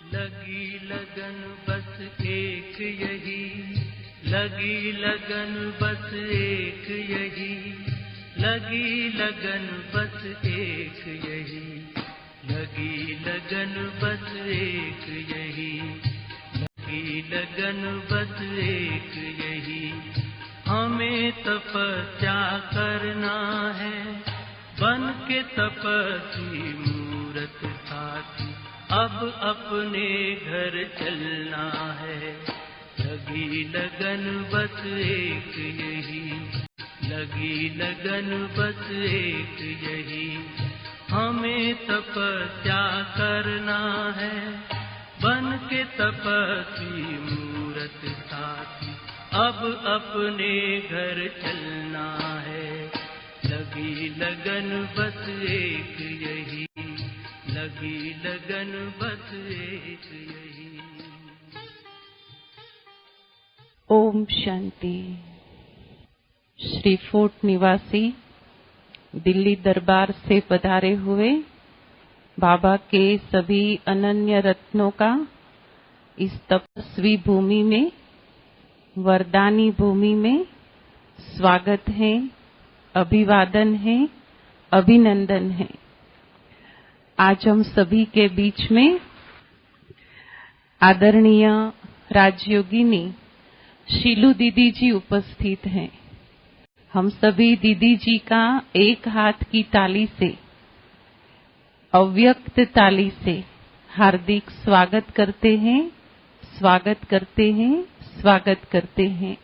लगी लगन बस एक यही, लगी लगन बस एक यही, लगी लगन बस एक यही, लगी लगन बस एक यही, लगी लगन बस एक यही। हमें तपस्या करना है बन के तपस्वी मूरत साथी, अब अपने घर चलना है। लगी लगन बस एक यही, लगी लगन बस एक यही। हमें तपस्या करना है बन के तपस्वी मूरत साथी, अब अपने घर चलना है। लगी लगन बस एक यही, लगी लगन बस एक यही। ओम शांति। श्री फोर्ट निवासी दिल्ली दरबार से पधारे हुए बाबा के सभी अनन्य रत्नों का इस तपस्वी भूमि में, वरदानी भूमि में स्वागत है, अभिवादन है, अभिनंदन है। आज हम सभी के बीच में आदरणीय राजयोगिनी शीलू दीदी जी उपस्थित हैं। हम सभी दीदी जी का एक हाथ की ताली से, अव्यक्त ताली से हार्दिक स्वागत करते हैं, स्वागत करते हैं, स्वागत करते हैं।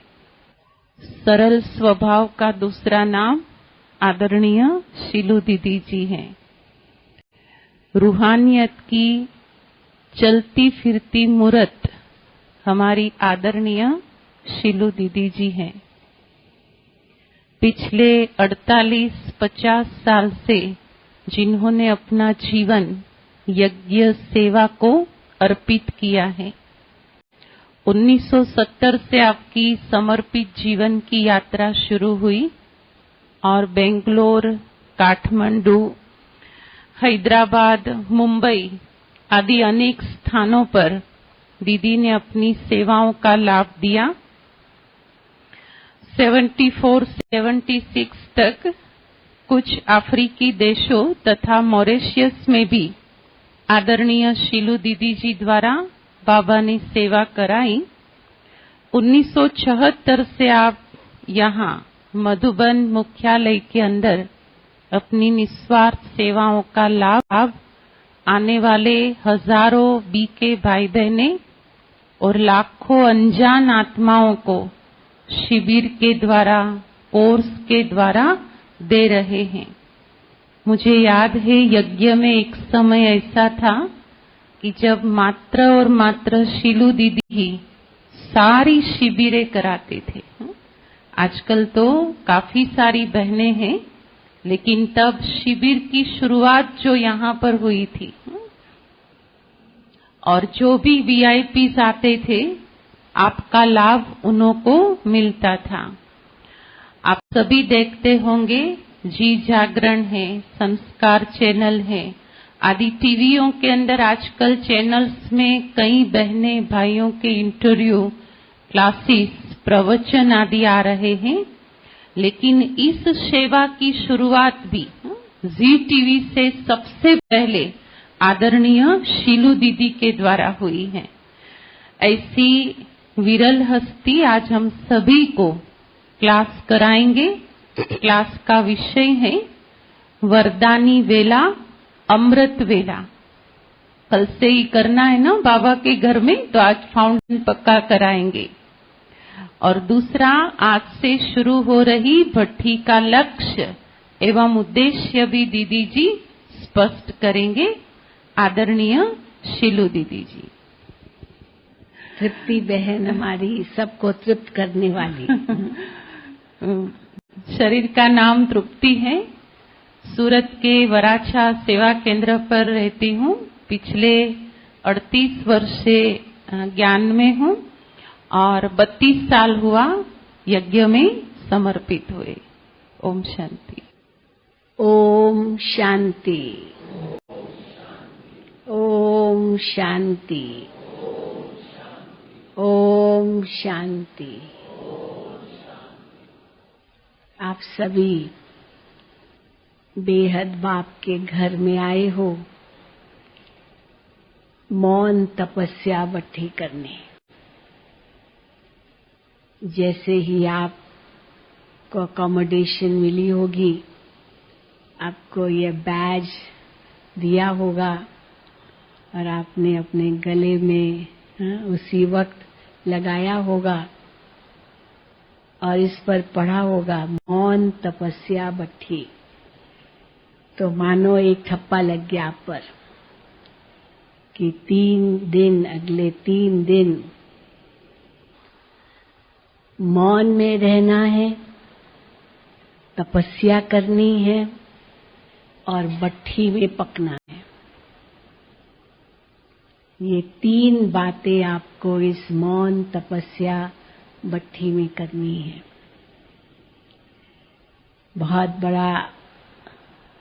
सरल स्वभाव का दूसरा नाम आदरणीय शीलू दीदी जी हैं। रूहानियत की चलती फिरती मूरत हमारी आदरणीय शीलू दीदी जी हैं। पिछले 48-50 साल से जिन्होंने अपना जीवन यज्ञ सेवा को अर्पित किया है। 1970 से आपकी समर्पित जीवन की यात्रा शुरू हुई और बेंगलोर, काठमांडू, हैदराबाद, मुंबई आदि अनेक स्थानों पर दीदी ने अपनी सेवाओं का लाभ दिया। 74 से 76 तक कुछ अफ्रीकी देशों तथा मॉरिशस में भी आदरणीय शीलू दीदी जी द्वारा बाबा ने सेवा कराई। 1976 से आप यहाँ मधुबन मुख्यालय के अंदर अपनी निस्वार्थ सेवाओं का लाभ आने वाले हजारों बीके भाई बहने और लाखों अनजान आत्माओं को शिविर के द्वारा, कोर्स के द्वारा दे रहे हैं। मुझे याद है यज्ञ में एक समय ऐसा था कि जब मात्र और मात्र शीलू दीदी ही सारी शिविरें कराते थे। आजकल तो काफी सारी बहनें हैं, लेकिन तब शिविर की शुरुआत जो यहाँ पर हुई थी और जो भी वीआईपीज आते थे, आपका लाभ उन्हों को मिलता था। आप सभी देखते होंगे जी जागरण है, संस्कार चैनल है आदि टीवियों के अंदर आजकल चैनल्स में कई बहने भाइयों के इंटरव्यू, क्लासेस, प्रवचन आदि आ रहे हैं। लेकिन इस सेवा की शुरुआत भी जी टीवी से सबसे पहले आदरणीय शीलू दीदी के द्वारा हुई है। ऐसी विरल हस्ती आज हम सभी को क्लास कराएंगे। क्लास का विषय है वरदानी वेला, अमृत वेला। कल से ही करना है ना बाबा के घर में, तो आज फाउंटेन पक्का कराएंगे। और दूसरा, आज से शुरू हो रही भट्ठी का लक्ष्य एवं उद्देश्य भी दीदी जी स्पष्ट करेंगे। आदरणीय शीलू दीदी जी। तृप्ति बहन हमारी सबको तृप्त करने वाली। शरीर का नाम तृप्ति है। सूरत के वराछा सेवा केंद्र पर रहती हूँ। पिछले 38 वर्ष से ज्ञान में हूँ और 32 साल हुआ यज्ञ में समर्पित हुए। ओम शांति। ओम शांति। ओम शांति। ओम शांति। आप सभी बेहद बाप के घर में आए हो मौन तपस्या बट्ठी करने। जैसे ही आपको अकोमोडेशन मिली होगी, आपको ये बैज दिया होगा और आपने अपने गले में उसी वक्त लगाया होगा और इस पर पढ़ा होगा मौन तपस्या बट्ठी। तो मानो एक ठप्पा लग गया आप पर कि 3 दिन, अगले 3 दिन मौन में रहना है, तपस्या करनी है और बट्ठी में पकना है। ये 3 बातें आपको इस मौन तपस्या बट्ठी में करनी है। बहुत बड़ा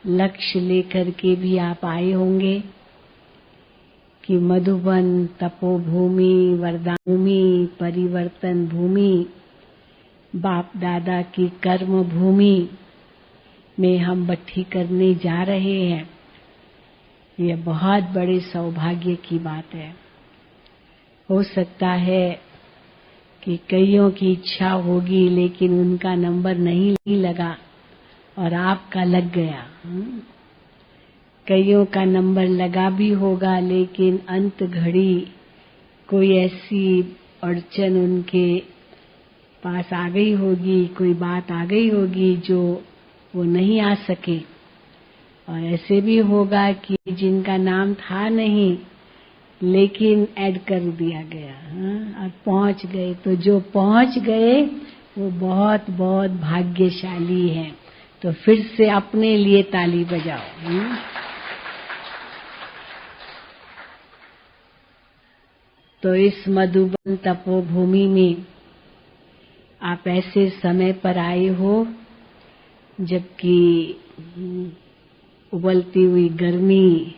लक्ष्य लेकर के भी आप आए होंगे कि मधुबन तपोभूमि, वरदान भूमि, परिवर्तन भूमि, बाप दादा की कर्म भूमि में हम बट्ठी करने जा रहे हैं। ये बहुत बड़े सौभाग्य की बात है। हो सकता है कि कईयों की इच्छा होगी लेकिन उनका नंबर नहीं लगा और आपका लग गया। कईयों का नंबर लगा भी होगा लेकिन अंत घड़ी कोई ऐसी अड़चन उनके पास आ गई होगी, कोई बात आ गई होगी जो वो नहीं आ सके। और ऐसे भी होगा कि जिनका नाम था नहीं लेकिन ऐड कर दिया गया और पहुंच गए। तो जो पहुंच गए वो बहुत बहुत भाग्यशाली हैं। तो फिर से अपने लिए ताली बजाओ। तो इस मधुबन तपोभूमि में आप ऐसे समय पर आए हो जबकि उबलती हुई गर्मी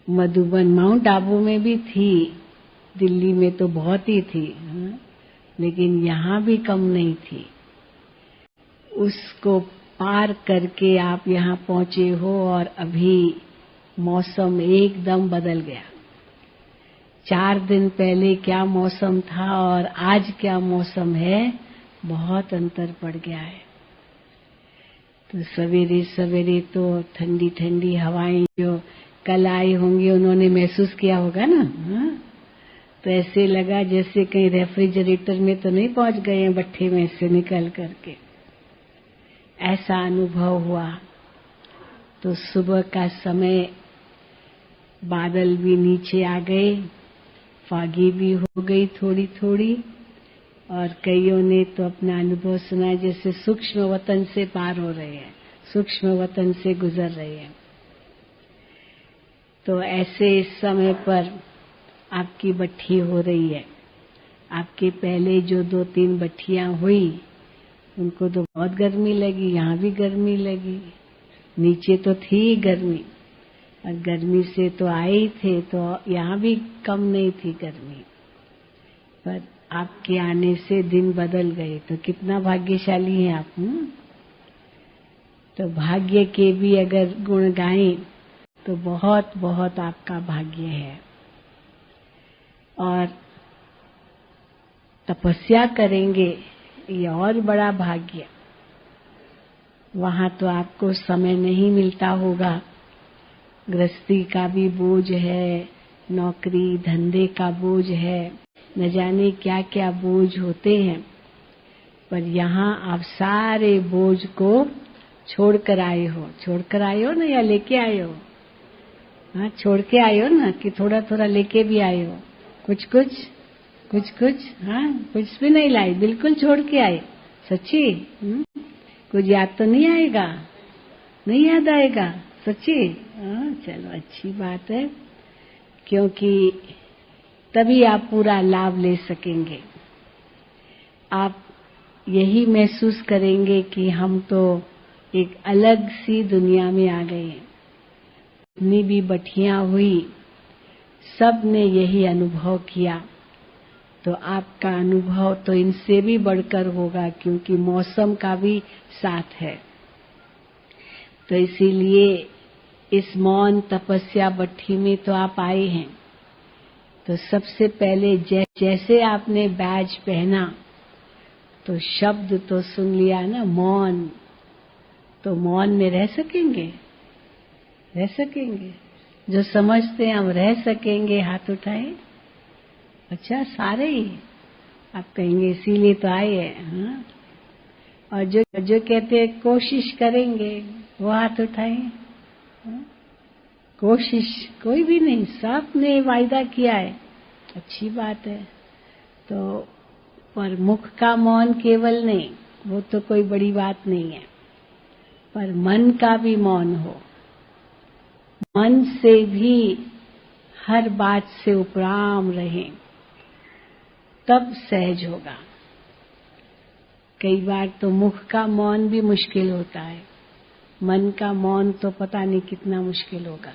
मधुबन माउंट आबू में भी थी, दिल्ली में तो बहुत ही थी, लेकिन यहाँ भी कम नहीं थी। उसको पार करके आप यहाँ पहुंचे हो और अभी मौसम एकदम बदल गया। 4 दिन पहले क्या मौसम था और आज क्या मौसम है, बहुत अंतर पड़ गया है। तो सवेरे सवेरे तो ठंडी ठंडी हवाएं जो कल आई होंगी उन्होंने महसूस किया होगा ना। तो ऐसे लगा जैसे कहीं रेफ्रिजरेटर में तो नहीं पहुंच गए हैं भट्ठे में से निकल करके, ऐसा अनुभव हुआ। तो सुबह का समय बादल भी नीचे आ गए, फागी भी हो गई थोड़ी थोड़ी और कईयों ने तो अपना अनुभव सुनाया जैसे सूक्ष्म वतन से पार हो रहे हैं, सूक्ष्म वतन से गुजर रहे हैं। तो ऐसे इस समय पर आपकी बट्ठी हो रही है। आपके पहले जो 2-3 बट्ठियां हुई उनको तो बहुत गर्मी लगी, यहाँ भी गर्मी लगी, नीचे तो थी गर्मी और गर्मी से तो आए ही थे, तो यहाँ भी कम नहीं थी गर्मी। पर आपके आने से दिन बदल गए। तो कितना भाग्यशाली हैं आप। तो भाग्य के भी अगर गुण गाएं तो बहुत बहुत आपका भाग्य है। और तपस्या करेंगे ये और बड़ा भाग्य। वहां तो आपको समय नहीं मिलता होगा, गृहस्थी का भी बोझ है, नौकरी धंधे का बोझ है, न जाने क्या क्या बोझ होते हैं। पर यहाँ आप सारे बोझ को छोड़कर आए हो ना, या लेके आए हो? हाँ, छोड़ के आए हो ना, कि थोड़ा थोड़ा लेके भी आए हो? कुछ कुछ हाँ, कुछ भी नहीं लाई, बिल्कुल छोड़ के आए। सच्ची? कुछ याद तो नहीं आएगा? नहीं याद आएगा? सच्ची? हाँ, चलो अच्छी बात है, क्योंकि तभी आप पूरा लाभ ले सकेंगे। आप यही महसूस करेंगे कि हम तो एक अलग सी दुनिया में आ गए हैं। जितनी भी बट्ठियां हुई सब ने यही अनुभव किया, तो आपका अनुभव तो इनसे भी बढ़कर होगा, क्योंकि मौसम का भी साथ है। तो इसीलिए इस मौन तपस्या भट्ठी में तो आप आए हैं। तो सबसे पहले जैसे आपने बैज पहना तो शब्द तो सुन लिया ना, मौन। तो मौन में रह सकेंगे? रह सकेंगे? जो समझते हैं हम रह सकेंगे, हाथ उठाएं। अच्छा, सारे ही आप कहेंगे इसीलिए तो आए हैं। हाँ? और जो कहते हैं कोशिश करेंगे, वो हाथ उठाएं। हाँ? कोशिश कोई भी नहीं, सब ने वायदा किया है, अच्छी बात है। तो पर मुख का मौन केवल नहीं, वो तो कोई बड़ी बात नहीं है, पर मन का भी मौन हो। मन से भी हर बात से उपराम रहें, तब सहज होगा। कई बार तो मुख का मौन भी मुश्किल होता है, मन का मौन तो पता नहीं कितना मुश्किल होगा,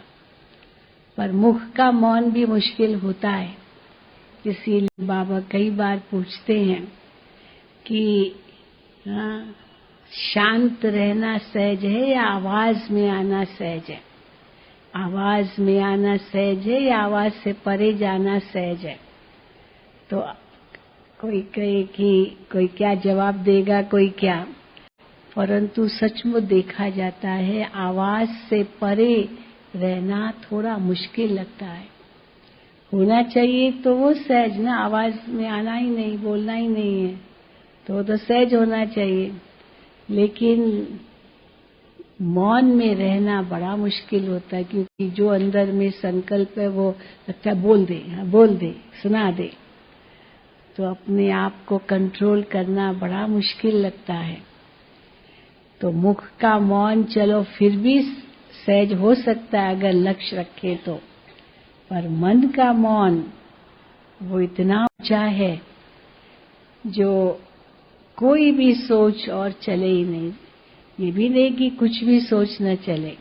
पर मुख का मौन भी मुश्किल होता है। इसीलिए बाबा कई बार पूछते हैं कि हाँ, शांत रहना सहज है या आवाज में आना सहज है? आवाज में आना सहज है या आवाज से परे जाना सहज है? तो कोई कहे कि कोई क्या जवाब देगा, कोई क्या, परंतु सचमुच देखा जाता है आवाज से परे रहना थोड़ा मुश्किल लगता है। होना चाहिए तो वो सहज ना, आवाज में आना ही नहीं, बोलना ही नहीं है, तो वो तो सहज होना चाहिए। लेकिन मौन में रहना बड़ा मुश्किल होता है, क्योंकि जो अंदर में संकल्प है वो लगता है बोल दे, बोल दे, सुना दे। तो अपने आप को कंट्रोल करना बड़ा मुश्किल लगता है। तो मुख का मौन चलो फिर भी सहज हो सकता है अगर लक्ष्य रखे तो, पर मन का मौन वो इतना ऊंचा है जो कोई भी सोच और चले ही नहीं। ये भी नहीं कि कुछ भी सोच न चले,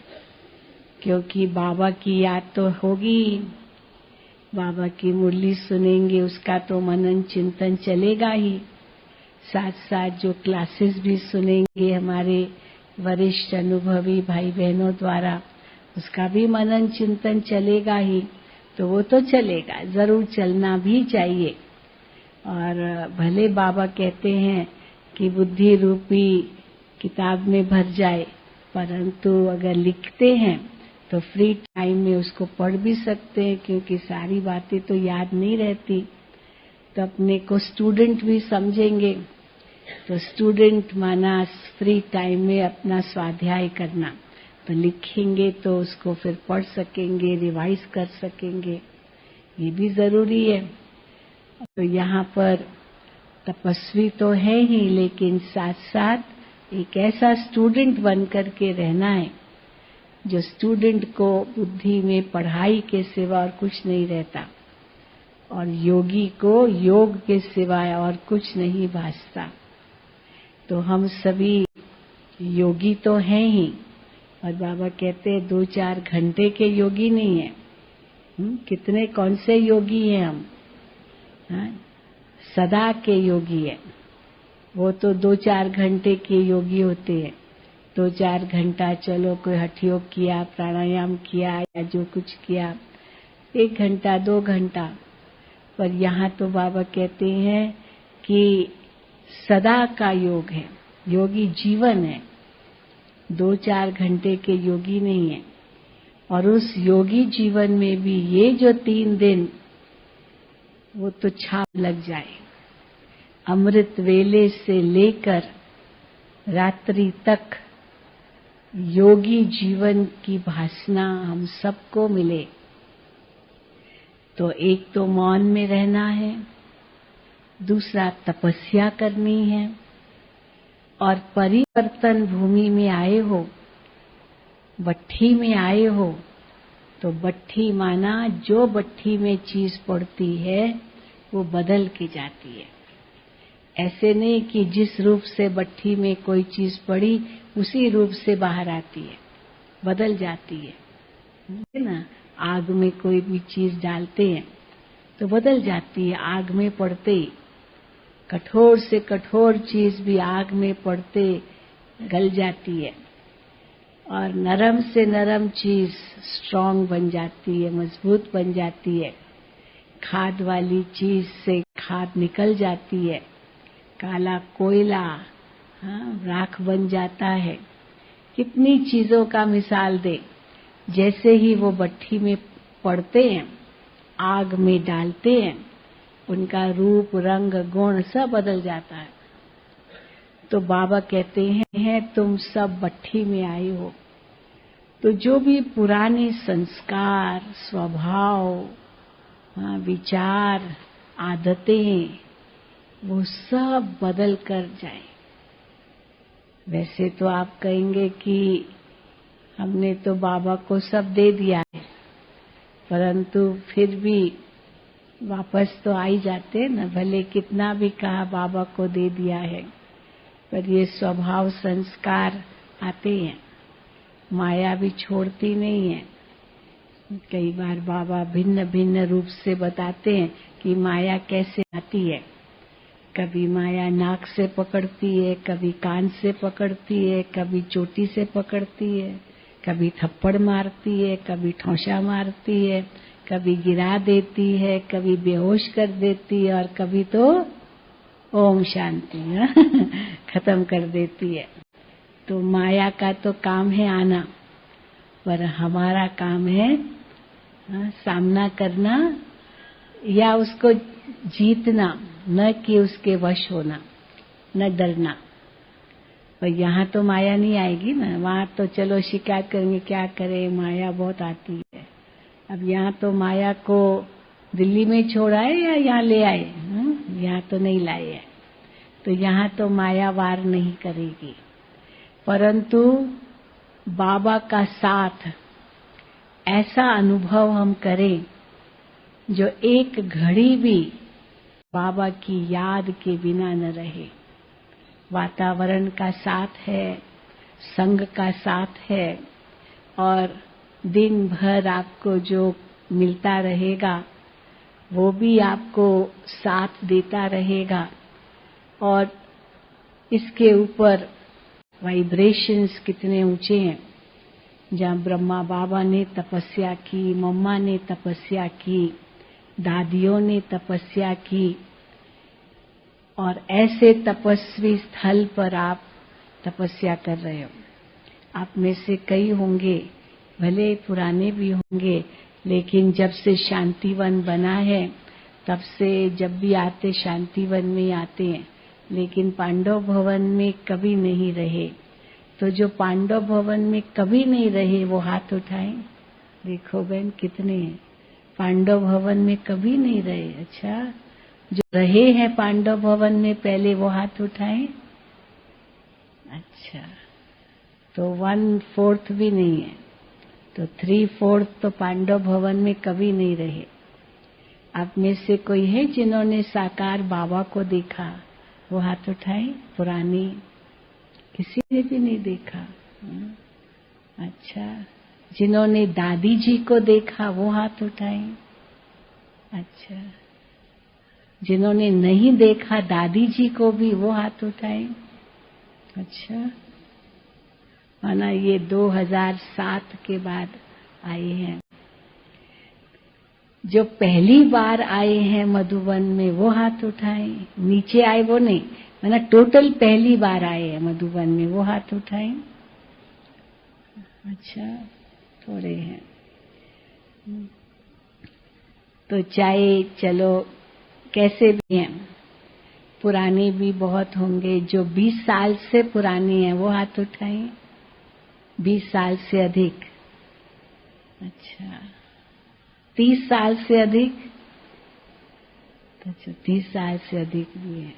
क्योंकि बाबा की याद तो होगी, बाबा की मुरली सुनेंगे, उसका तो मनन चिंतन चलेगा ही। साथ साथ जो क्लासेस भी सुनेंगे हमारे वरिष्ठ अनुभवी भाई बहनों द्वारा, उसका भी मनन चिंतन चलेगा ही। तो वो तो चलेगा, जरूर चलना भी चाहिए। और भले बाबा कहते हैं कि बुद्धि रूपी किताब में भर जाए, परंतु अगर लिखते हैं तो फ्री टाइम में उसको पढ़ भी सकते हैं, क्योंकि सारी बातें तो याद नहीं रहती। तो अपने को स्टूडेंट भी समझेंगे, तो स्टूडेंट माना फ्री टाइम में अपना स्वाध्याय करना, तो लिखेंगे तो उसको फिर पढ़ सकेंगे, रिवाइज कर सकेंगे, ये भी जरूरी है। तो यहाँ पर तपस्वी तो है ही, लेकिन साथ साथ एक ऐसा स्टूडेंट बन कर के रहना है जो स्टूडेंट को बुद्धि में पढ़ाई के सिवा और कुछ नहीं रहता, और योगी को योग के सिवाय और कुछ नहीं भासता। तो हम सभी योगी तो हैं ही, और बाबा कहते हैं 2-4 घंटे के योगी नहीं है। कितने कौन से योगी हैं हम? हाँ? सदा के योगी है। वो तो 2-4 घंटे के योगी होते हैं। 2-4 घंटा चलो कोई हठ योग किया, प्राणायाम किया या जो कुछ किया, 1 घंटा 2 घंटा। पर यहाँ तो बाबा कहते हैं कि सदा का योग है, योगी जीवन है, 2-4 घंटे के योगी नहीं है। और उस योगी जीवन में भी ये जो 3 दिन वो तो छाप लग जाए। अमृत वेले से लेकर रात्रि तक योगी जीवन की भासना हम सबको मिले। तो एक तो मौन में रहना है, दूसरा तपस्या करनी है, और परिवर्तन भूमि में आए हो, भट्ठी में आए हो, तो भट्ठी माना जो भट्ठी में चीज पड़ती है वो बदल के जाती है। ऐसे नहीं कि जिस रूप से भट्ठी में कोई चीज पड़ी उसी रूप से बाहर आती है, बदल जाती है ना। आग में कोई भी चीज डालते हैं तो बदल जाती है आग में पड़ते ही। कठोर से कठोर चीज भी आग में पड़ते गल जाती है, और नरम से नरम चीज स्ट्रांग बन जाती है, मजबूत बन जाती है। खाद वाली चीज से खाद निकल जाती है, काला कोयला राख बन जाता है। कितनी चीजों का मिसाल दे, जैसे ही वो भट्ठी में पड़ते हैं, आग में डालते हैं, उनका रूप रंग गुण सब बदल जाता है। तो बाबा कहते हैं तुम सब भट्ठी में आए हो, तो जो भी पुराने संस्कार, स्वभाव, विचार, आदतें, वो सब बदल कर जाए। वैसे तो आप कहेंगे कि हमने तो बाबा को सब दे दिया है, परंतु फिर भी वापस तो आ ही जाते हैं ना। भले कितना भी कहा बाबा को दे दिया है, पर ये स्वभाव संस्कार आते हैं, माया भी छोड़ती नहीं है। कई बार बाबा भिन्न भिन्न रूप से बताते हैं कि माया कैसे आती है। कभी माया नाक से पकड़ती है, कभी कान से पकड़ती है, कभी चोटी से पकड़ती है, कभी थप्पड़ मारती है, कभी ठौंसा मारती है, कभी गिरा देती है, कभी बेहोश कर देती है, और कभी तो ओम शांति खत्म कर देती है। तो माया का तो काम है आना, पर हमारा काम है सामना करना या उसको जीतना, न कि उसके वश होना, न डरना। पर यहाँ तो माया नहीं आएगी ना, वहाँ तो चलो शिकायत करेंगे, क्या करें माया बहुत आती है। अब यहाँ तो माया को दिल्ली में छोड़ाए या यहाँ ले आए, यहाँ तो नहीं लाए है, तो यहाँ तो माया वार नहीं करेगी। परंतु बाबा का साथ ऐसा अनुभव हम करें जो एक घड़ी भी बाबा की याद के बिना न रहे। वातावरण का साथ है, संग का साथ है, और दिन भर आपको जो मिलता रहेगा वो भी आपको साथ देता रहेगा। और इसके ऊपर वाइब्रेशंस कितने ऊंचे हैं। जहाँ ब्रह्मा बाबा ने तपस्या की, मम्मा ने तपस्या की, दादियों ने तपस्या की, और ऐसे तपस्वी स्थल पर आप तपस्या कर रहे हो। आप में से कई होंगे, भले पुराने भी होंगे, लेकिन जब से शांतिवन बना है तब से जब भी आते शांतिवन में आते हैं, लेकिन पांडव भवन में कभी नहीं रहे। तो जो पांडव भवन में कभी नहीं रहे वो हाथ उठाएं। देखो बहन कितने हैं पांडव भवन में कभी नहीं रहे। अच्छा, जो रहे हैं पांडव भवन में पहले वो हाथ उठाएं। अच्छा, तो 1/4 भी नहीं है, तो 3/4 तो पांडव भवन में कभी नहीं रहे। आप में से कोई है जिन्होंने साकार बाबा को देखा? वो हाथ उठाए। पुरानी किसी ने भी नहीं देखा। अच्छा, जिन्होंने दादी जी को देखा वो हाथ उठाए। अच्छा, जिन्होंने नहीं देखा दादी जी को भी वो हाथ उठाए। अच्छा, माना ये 2007 के बाद आए हैं। जो पहली बार आए हैं मधुबन में वो हाथ उठाए। नीचे आए वो नहीं, माना टोटल पहली बार आए हैं मधुबन में वो हाथ उठाए। अच्छा, थोड़े हैं। तो चाहे चलो कैसे भी हैं, पुराने भी बहुत होंगे। जो 20 साल से पुराने हैं वो हाथ उठाएं। 20 साल से अधिक। अच्छा, 30 साल से अधिक। अच्छा, 30 साल से अधिक भी है।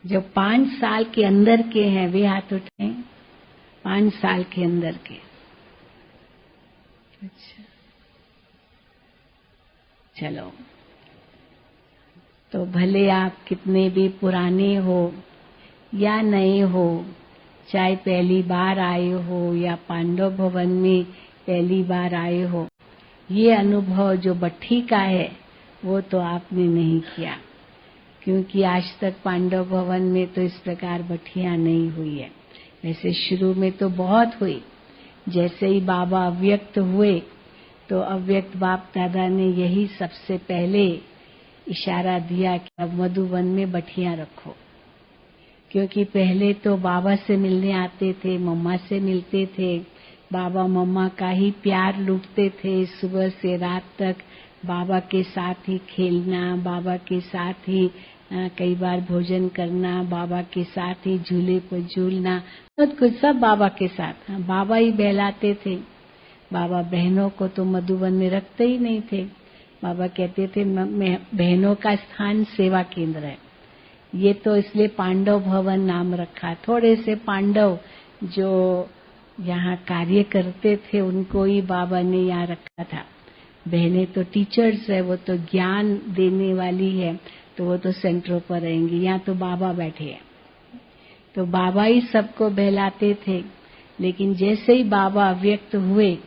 जो 5 साल के अंदर के हैं वे हाथ उठाएं। 5 साल के अंदर के। अच्छा, चलो, तो भले आप कितने भी पुराने हो या नए हो, चाहे पहली बार आए हो या पांडव भवन में पहली बार आए हो, ये अनुभव जो भट्ठी का है वो तो आपने नहीं किया, क्योंकि आज तक पांडव भवन में तो इस प्रकार भट्ठियां नहीं हुई है। वैसे शुरू में तो बहुत हुई। जैसे ही बाबा अव्यक्त हुए तो अव्यक्त बाप दादा ने यही सबसे पहले इशारा दिया कि अब मधुबन में भट्ठियां रखो, क्योंकि पहले तो बाबा से मिलने आते थे, मम्मा से मिलते थे, बाबा मम्मा का ही प्यार लूटते थे। सुबह से रात तक बाबा के साथ ही खेलना, बाबा के साथ ही कई बार भोजन करना, बाबा के साथ ही झूले पर झूलना, बहुत कुछ सब बाबा के साथ। बाबा ही बहलाते थे। बाबा बहनों को तो मधुबन में रखते ही नहीं थे। बाबा कहते थे बहनों का स्थान सेवा केंद्र है। ये तो इसलिए पांडव भवन नाम रखा। थोड़े से पांडव जो यहाँ कार्य करते थे उनको ही बाबा ने यहाँ रखा था। बहनें तो टीचर्स है, वो तो ज्ञान देने वाली है, तो वो तो सेंटरों पर रहेंगी। यहाँ तो बाबा बैठे हैं, तो बाबा ही सबको बहलाते थे। लेकिन जैसे ही बाबा व्यक्त हुए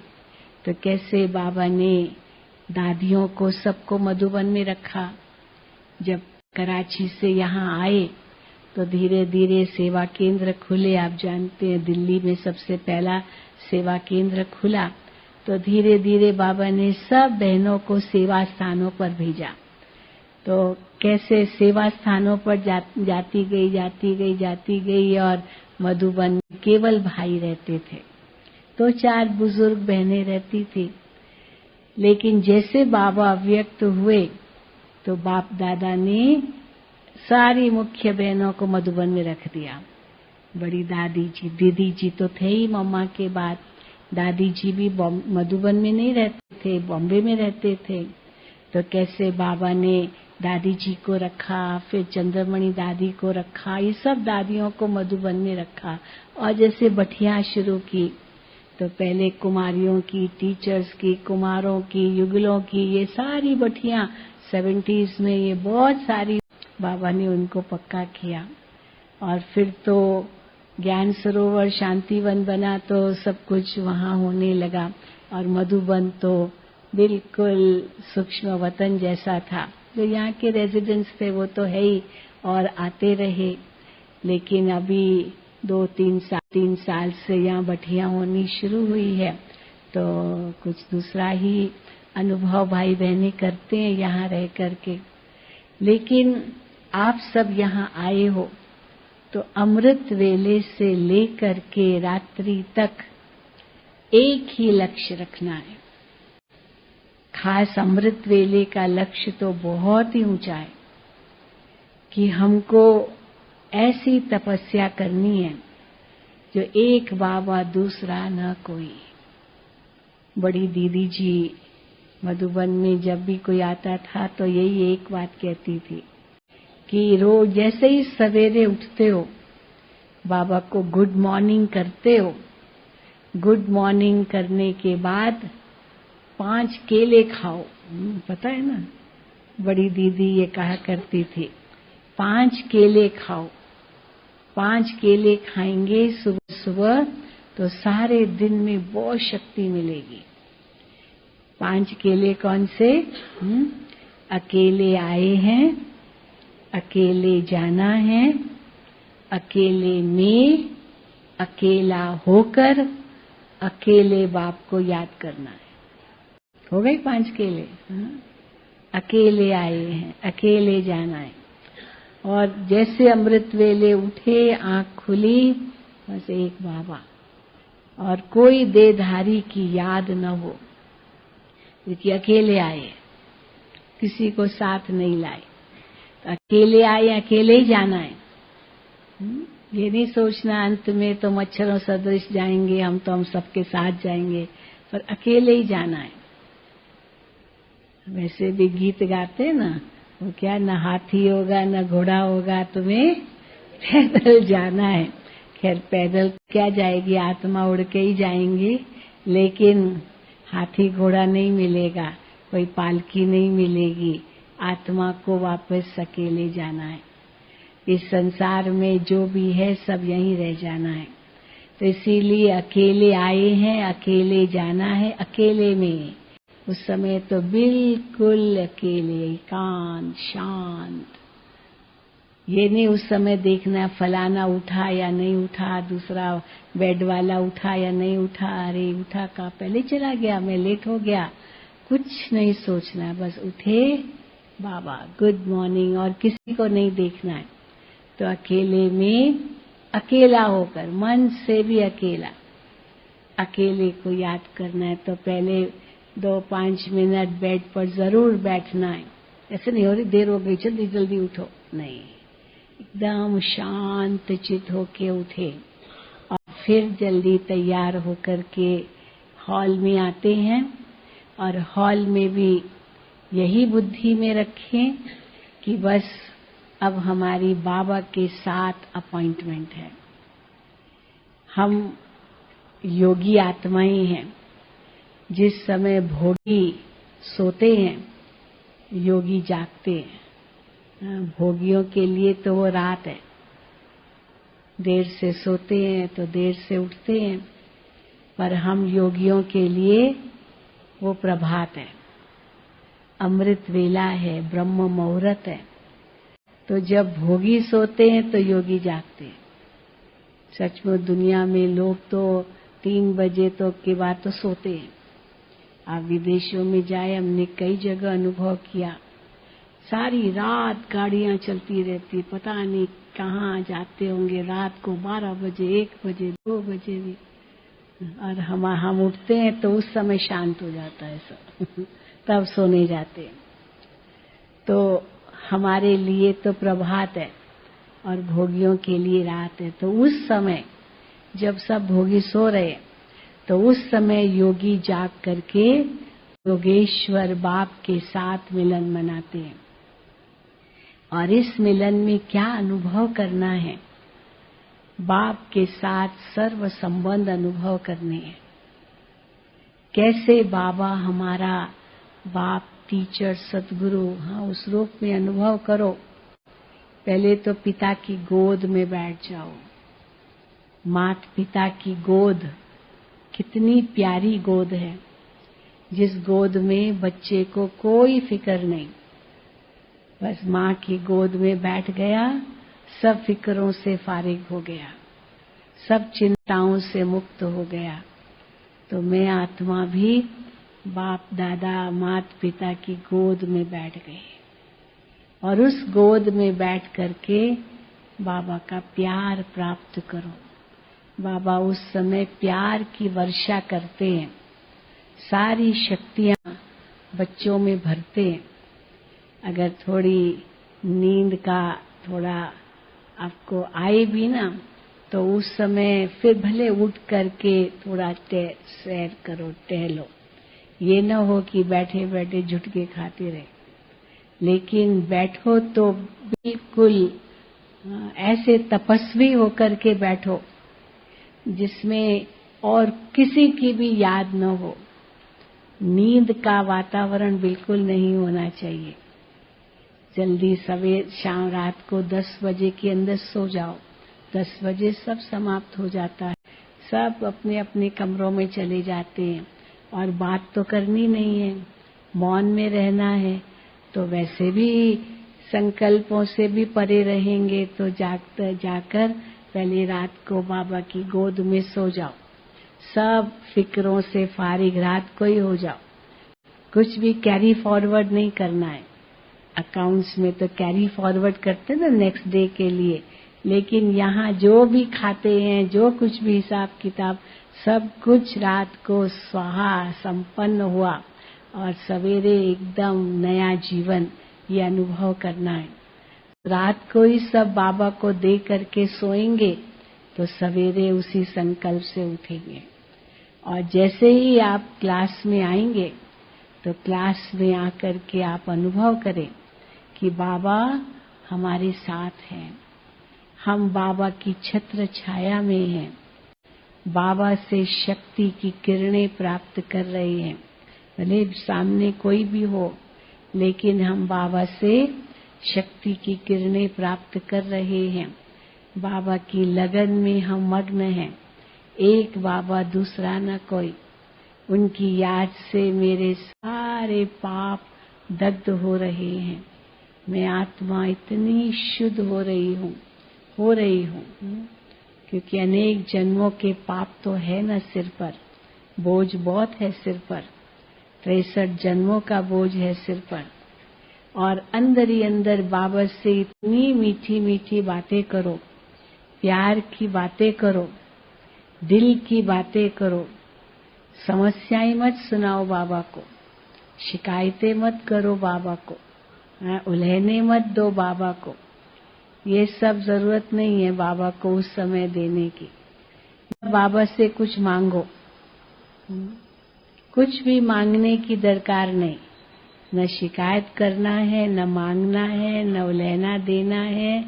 तो कैसे बाबा ने दादियों को सबको मधुबन में रखा। जब कराची से यहाँ आए तो धीरे धीरे सेवा केंद्र खुले। आप जानते हैं दिल्ली में सबसे पहला सेवा केंद्र खुला, तो धीरे धीरे बाबा ने सब बहनों को सेवा स्थानों पर भेजा। तो कैसे सेवा स्थानों पर जाती गई और मधुबन में केवल भाई रहते थे, तो 4 बुजुर्ग बहनें रहती थी। लेकिन जैसे बाबा व्यक्त हुए तो बाप दादा ने सारी मुख्य बहनों को मधुबन में रख दिया। बड़ी दादी जी, दीदी जी तो थे ही मम्मा के बाद। दादी जी भी मधुबन में नहीं रहते थे, बॉम्बे में रहते थे। तो कैसे बाबा ने दादी जी को रखा, फिर चंद्रमणि दादी को रखा, ये सब दादियों को मधुबन में रखा। और जैसे भट्ठियां शुरू की तो पहले कुमारियों की, टीचर्स की, कुमारों की, युगलों की, ये सारी भट्ठियां 70s में ये बहुत सारी बाबा ने उनको पक्का किया। और फिर तो ज्ञान सरोवर शांतिवन बना तो सब कुछ वहां होने लगा। और मधुबन तो बिल्कुल सूक्ष्म वतन जैसा था। जो यहाँ के रेजिडेंट्स थे वो तो है ही और आते रहे। लेकिन अभी 2-3 साल से यहाँ भट्ठियां होनी शुरू हुई है, तो कुछ दूसरा ही अनुभव भाई बहनें करते हैं यहाँ रह करके। लेकिन आप सब यहाँ आए हो तो अमृत वेले से लेकर के रात्रि तक एक ही लक्ष्य रखना है। खास अमृत वेले का लक्ष्य तो बहुत ही ऊंचा है कि हमको ऐसी तपस्या करनी है जो एक बाबा दूसरा न कोई। बड़ी दीदी जी मधुबन में जब भी कोई आता था तो यही एक बात कहती थी कि रोज जैसे ही सवेरे उठते हो बाबा को गुड मॉर्निंग करते हो। गुड मॉर्निंग करने के बाद 5 केले खाओ। पता है ना, बड़ी दीदी ये कहा करती थी 5 केले खाओ। 5 केले खाएंगे सुबह सुबह तो सारे दिन में बहुत शक्ति मिलेगी। 5 केले कौन से? अकेले आए हैं, अकेले जाना है, अकेले में, अकेला होकर, अकेले बाप को याद करना है। हो गए 5 केले। अकेले आए हैं, अकेले जाना है। और जैसे अमृत वेले उठे, आंख खुली, बस एक बाबा और कोई देहधारी की याद न हो, क्योंकि अकेले आए, किसी को साथ नहीं लाए। तो अकेले आए, अकेले ही जाना है। ये नहीं सोचना अंत में तो मच्छरों सदृश जाएंगे हम, तो हम सबके साथ जाएंगे, पर अकेले ही जाना है। वैसे भी गीत गाते हैं ना, वो क्या, न हाथी होगा न घोड़ा होगा, तुम्हें पैदल जाना है। खैर पैदल क्या जाएगी, आत्मा उड़ के ही जाएंगी, लेकिन हाथी घोड़ा नहीं मिलेगा, कोई पालकी नहीं मिलेगी। आत्मा को वापस अकेले जाना है। इस संसार में जो भी है सब यहीं रह जाना है। तो इसीलिए अकेले आए हैं, अकेले जाना है, अकेले में उस समय तो बिल्कुल अकेले, एकांत, शांत। ये नहीं उस समय देखना फलाना उठा या नहीं उठा, दूसरा बेड वाला उठा या नहीं उठा, अरे उठा का पहले चला गया, मैं लेट हो गया, कुछ नहीं सोचना, बस उठे बाबा गुड मॉर्निंग, और किसी को नहीं देखना है। तो अकेले में, अकेला होकर, मन से भी अकेला, अकेले को याद करना है। तो पहले 2-5 मिनट बेड पर जरूर बैठना है। ऐसे नहीं हो रही देर हो गई जल्दी जल्दी उठो, नहीं, एकदम शांत चित होके उठे और फिर जल्दी तैयार होकर के हॉल में आते हैं। और हॉल में भी यही बुद्धि में रखें कि बस अब हमारी बाबा के साथ अपॉइंटमेंट है। हम योगी आत्माएं हैं। जिस समय भोगी सोते हैं, योगी जागते हैं। भोगियों के लिए तो वो रात है, देर से सोते हैं तो देर से उठते हैं, पर हम योगियों के लिए वो प्रभात है, अमृत वेला है, ब्रह्म मुहूर्त है। तो जब भोगी सोते हैं तो योगी जागते हैं। सचमुच दुनिया में लोग तो 3 बजे तो के बाद तो सोते हैं। आप विदेशों में जाए, हमने कई जगह अनुभव किया, सारी रात गाड़ियां चलती रहती, पता नहीं कहाँ जाते होंगे, रात को 12 बजे, 1 बजे, 2 बजे भी। और हम उठते हैं तो उस समय शांत हो जाता है सब तब सोने जाते हैं। तो हमारे लिए तो प्रभात है और भोगियों के लिए रात है। तो उस समय जब सब भोगी सो रहे, तो उस समय योगी जाग करके योगेश्वर बाप के साथ मिलन मनाते हैं। और इस मिलन में क्या अनुभव करना है? बाप के साथ सर्व संबंध अनुभव करने हैं। कैसे बाबा हमारा बाप, टीचर, सतगुरु, हाँ उस रूप में अनुभव करो। पहले तो पिता की गोद में बैठ जाओ। माता पिता की गोद कितनी प्यारी गोद है, जिस गोद में बच्चे को कोई फिक्र नहीं, बस माँ की गोद में बैठ गया, सब फिक्रों से फारिग हो गया, सब चिंताओं से मुक्त हो गया। तो मैं आत्मा भी बाप दादा माता पिता की गोद में बैठ गई और उस गोद में बैठ करके बाबा का प्यार प्राप्त करो। बाबा उस समय प्यार की वर्षा करते हैं, सारी शक्तियां बच्चों में भरते हैं। अगर थोड़ी नींद का थोड़ा आपको आए भी ना, तो उस समय फिर भले उठ करके थोड़ा सैर करो, टहलो। ये न हो कि बैठे बैठे झुटके खाते रहे, लेकिन बैठो तो बिल्कुल ऐसे तपस्वी होकर के बैठो जिसमें और किसी की भी याद न हो। नींद का वातावरण बिल्कुल नहीं होना चाहिए। जल्दी सवेर शाम रात को 10 बजे के अंदर सो जाओ। 10 बजे सब समाप्त हो जाता है, सब अपने अपने कमरों में चले जाते हैं और बात तो करनी नहीं है, मौन में रहना है। तो वैसे भी संकल्पों से भी परे रहेंगे, तो जाकर पहले रात को बाबा की गोद में सो जाओ, सब फिक्रों से फारिग रात को ही हो जाओ। कुछ भी कैरी फॉरवर्ड नहीं करना है। अकाउंट्स में तो कैरी फॉरवर्ड करते ना नेक्स्ट डे के लिए, लेकिन यहाँ जो भी खाते हैं, जो कुछ भी हिसाब किताब, सब कुछ रात को स्वाहा संपन्न हुआ और सवेरे एकदम नया जीवन, ये अनुभव करना है। रात को ही सब बाबा को दे करके सोएंगे तो सवेरे उसी संकल्प से उठेंगे। और जैसे ही आप क्लास में आएंगे तो क्लास में आकर के आप अनुभव करें कि बाबा हमारे साथ हैं, हम बाबा की छत्र छाया में हैं, बाबा से शक्ति की किरणें प्राप्त कर रहे हैं। भले सामने कोई भी हो, लेकिन हम बाबा से शक्ति की किरणें प्राप्त कर रहे हैं। बाबा की लगन में हम मग्न हैं, एक बाबा दूसरा न कोई। उनकी याद से मेरे सारे पाप दग्ध हो रहे हैं। मैं आत्मा इतनी शुद्ध हो रही हूँ क्योंकि अनेक जन्मों के पाप तो है न सिर पर, बोझ बहुत है सिर पर, 63 जन्मों का बोझ है सिर पर। और अंदर ही अंदर बाबा से इतनी मीठी मीठी बातें करो, प्यार की बातें करो, दिल की बातें करो। समस्याएं मत सुनाओ बाबा को, शिकायतें मत करो बाबा को, उल्हेने मत दो बाबा को। ये सब जरूरत नहीं है बाबा को उस समय देने की। बाबा से कुछ मांगो, कुछ भी मांगने की दरकार नहीं। न शिकायत करना है, न मांगना है, न उल्हेना देना है,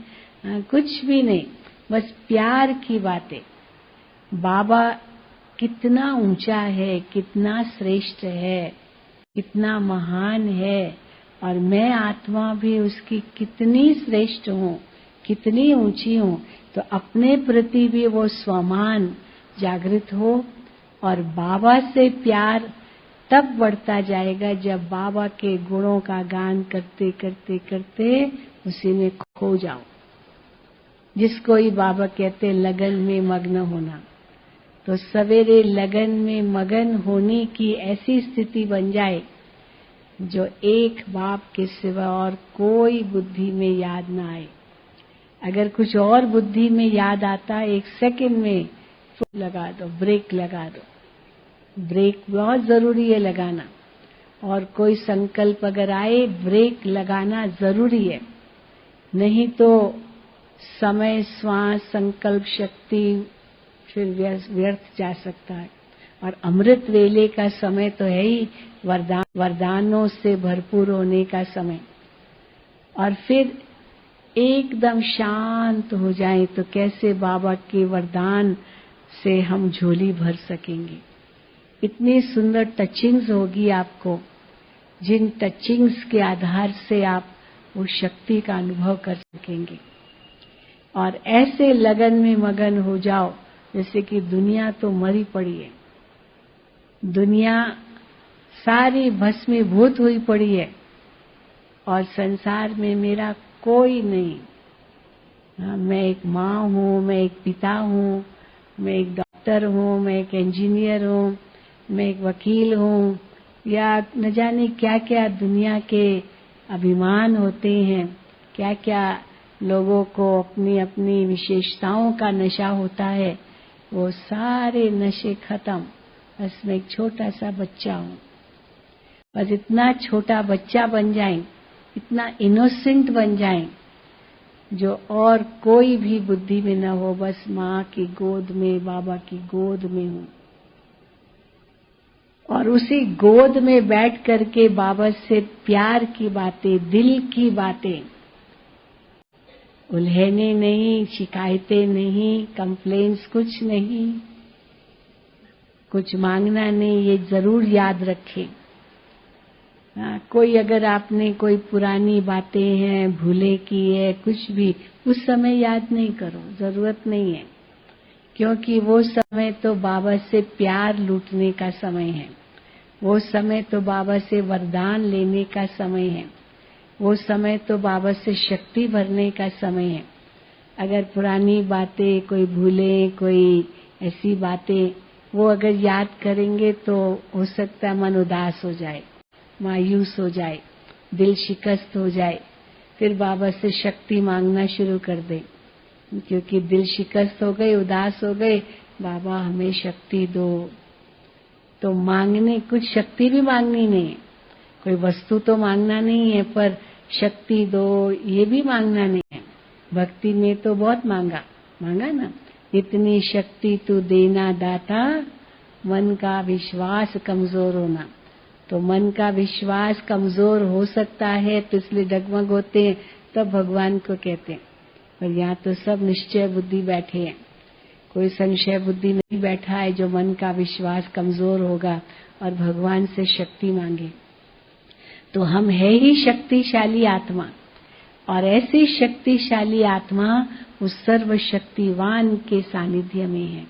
कुछ भी नहीं। बस प्यार की बातें। बाबा कितना ऊंचा है, कितना श्रेष्ठ है, कितना महान है, और मैं आत्मा भी उसकी कितनी श्रेष्ठ हूँ, कितनी ऊंची हूँ। तो अपने प्रति भी वो स्वमान जागृत हो। और बाबा से प्यार तब बढ़ता जाएगा जब बाबा के गुणों का गान करते करते करते उसी में खो जाओ, जिसको ही बाबा कहते लगन में मग्न होना। तो सवेरे लगन में मगन होने की ऐसी स्थिति बन जाए जो एक बाप के सिवा और कोई बुद्धि में याद ना आए। अगर कुछ और बुद्धि में याद आता, 1 सेकंड में लगा दो, ब्रेक लगा दो। ब्रेक बहुत जरूरी है लगाना। और कोई संकल्प अगर आए, ब्रेक लगाना जरूरी है। नहीं तो समय, श्वास, संकल्प शक्ति फिर व्यर्थ जा सकता है। और अमृत वेले का समय तो है ही वरदानों से भरपूर होने का समय। और फिर एकदम शांत हो जाए तो कैसे बाबा के वरदान से हम झोली भर सकेंगे। इतनी सुंदर टचिंग्स होगी आपको, जिन टचिंग्स के आधार से आप वो शक्ति का अनुभव कर सकेंगे। और ऐसे लगन में मगन हो जाओ जैसे कि दुनिया तो मरी पड़ी है, दुनिया सारी भस्मीभूत हुई पड़ी है और संसार में मेरा कोई नहीं। मैं एक माँ हूँ, मैं एक पिता हूँ, मैं एक डॉक्टर हूँ, मैं एक इंजीनियर हूँ, मैं एक वकील हूँ, या न जाने क्या क्या दुनिया के अभिमान होते हैं, क्या क्या लोगों को अपनी अपनी विशेषताओं का नशा होता है। वो सारे नशे खत्म। बस मैं एक छोटा सा बच्चा हूँ। बस इतना छोटा बच्चा बन जाएं, इतना इनोसेंट बन जाएं जो और कोई भी बुद्धि में न हो। बस माँ की गोद में, बाबा की गोद में हूँ। और उसी गोद में बैठ करके बाबा से प्यार की बातें, दिल की बातें, उल्हेने नहीं, शिकायतें नहीं, कंप्लेंट्स कुछ नहीं, कुछ मांगना नहीं। ये जरूर याद रखें। कोई अगर आपने कोई पुरानी बातें हैं, भूले की है, कुछ भी उस समय याद नहीं करो, जरूरत नहीं है। क्योंकि वो समय तो बाबा से प्यार लूटने का समय है। वो समय तो बाबा से वरदान लेने का समय है। वो समय तो बाबा से शक्ति भरने का समय है। अगर पुरानी बातें कोई भूले, कोई ऐसी बातें वो अगर याद करेंगे तो हो सकता है मन उदास हो जाए, मायूस हो जाए, दिल शिकस्त हो जाए, फिर बाबा से शक्ति मांगना शुरू कर दे। क्योंकि दिल शिकस्त हो गए, उदास हो गए, बाबा हमें शक्ति दो। तो मांगने, कुछ शक्ति भी मांगनी नहीं है, कोई वस्तु तो मांगना नहीं है, पर शक्ति दो ये भी मांगना नहीं है। भक्ति में तो बहुत मांगा ना, इतनी शक्ति तू देना दाता, मन का विश्वास कमजोर होना। तो मन का विश्वास कमजोर हो सकता है तो इसलिए डगमग होते हैं, तब भगवान को कहते हैं। पर यहाँ तो सब निश्चय बुद्धि बैठे हैं, कोई संशय बुद्धि नहीं बैठा है जो मन का विश्वास कमजोर होगा और भगवान से शक्ति मांगे। तो हम है ही शक्तिशाली आत्मा, और ऐसी शक्तिशाली आत्मा उस सर्वशक्तिवान के सानिध्य में है,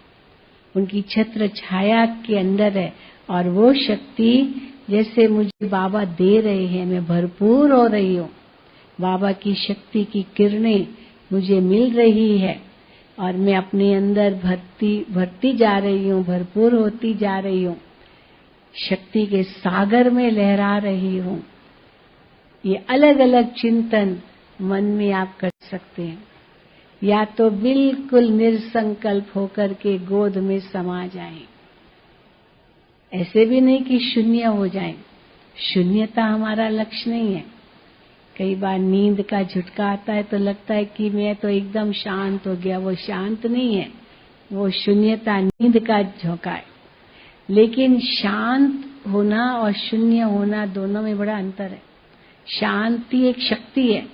उनकी छत्र छाया के अंदर है। और वो शक्ति जैसे मुझे बाबा दे रहे हैं, मैं भरपूर हो रही हूँ। बाबा की शक्ति की किरणें मुझे मिल रही है और मैं अपने अंदर भरती जा रही हूँ, भरपूर होती जा रही हूँ, शक्ति के सागर में लहरा रही हूँ। ये अलग अलग चिंतन मन में आप कर सकते हैं। या तो बिल्कुल निरसंकल्प होकर के गोद में समा जाएं, ऐसे भी नहीं कि शून्य हो जाएं। शून्यता हमारा लक्ष्य नहीं है। कई बार नींद का झटका आता है तो लगता है कि मैं तो एकदम शांत हो गया। वो शांत नहीं है, वो शून्यता नींद का झोंका है। लेकिन शांत होना और शून्य होना दोनों में बड़ा अंतर है। शांति एक शक्ति है,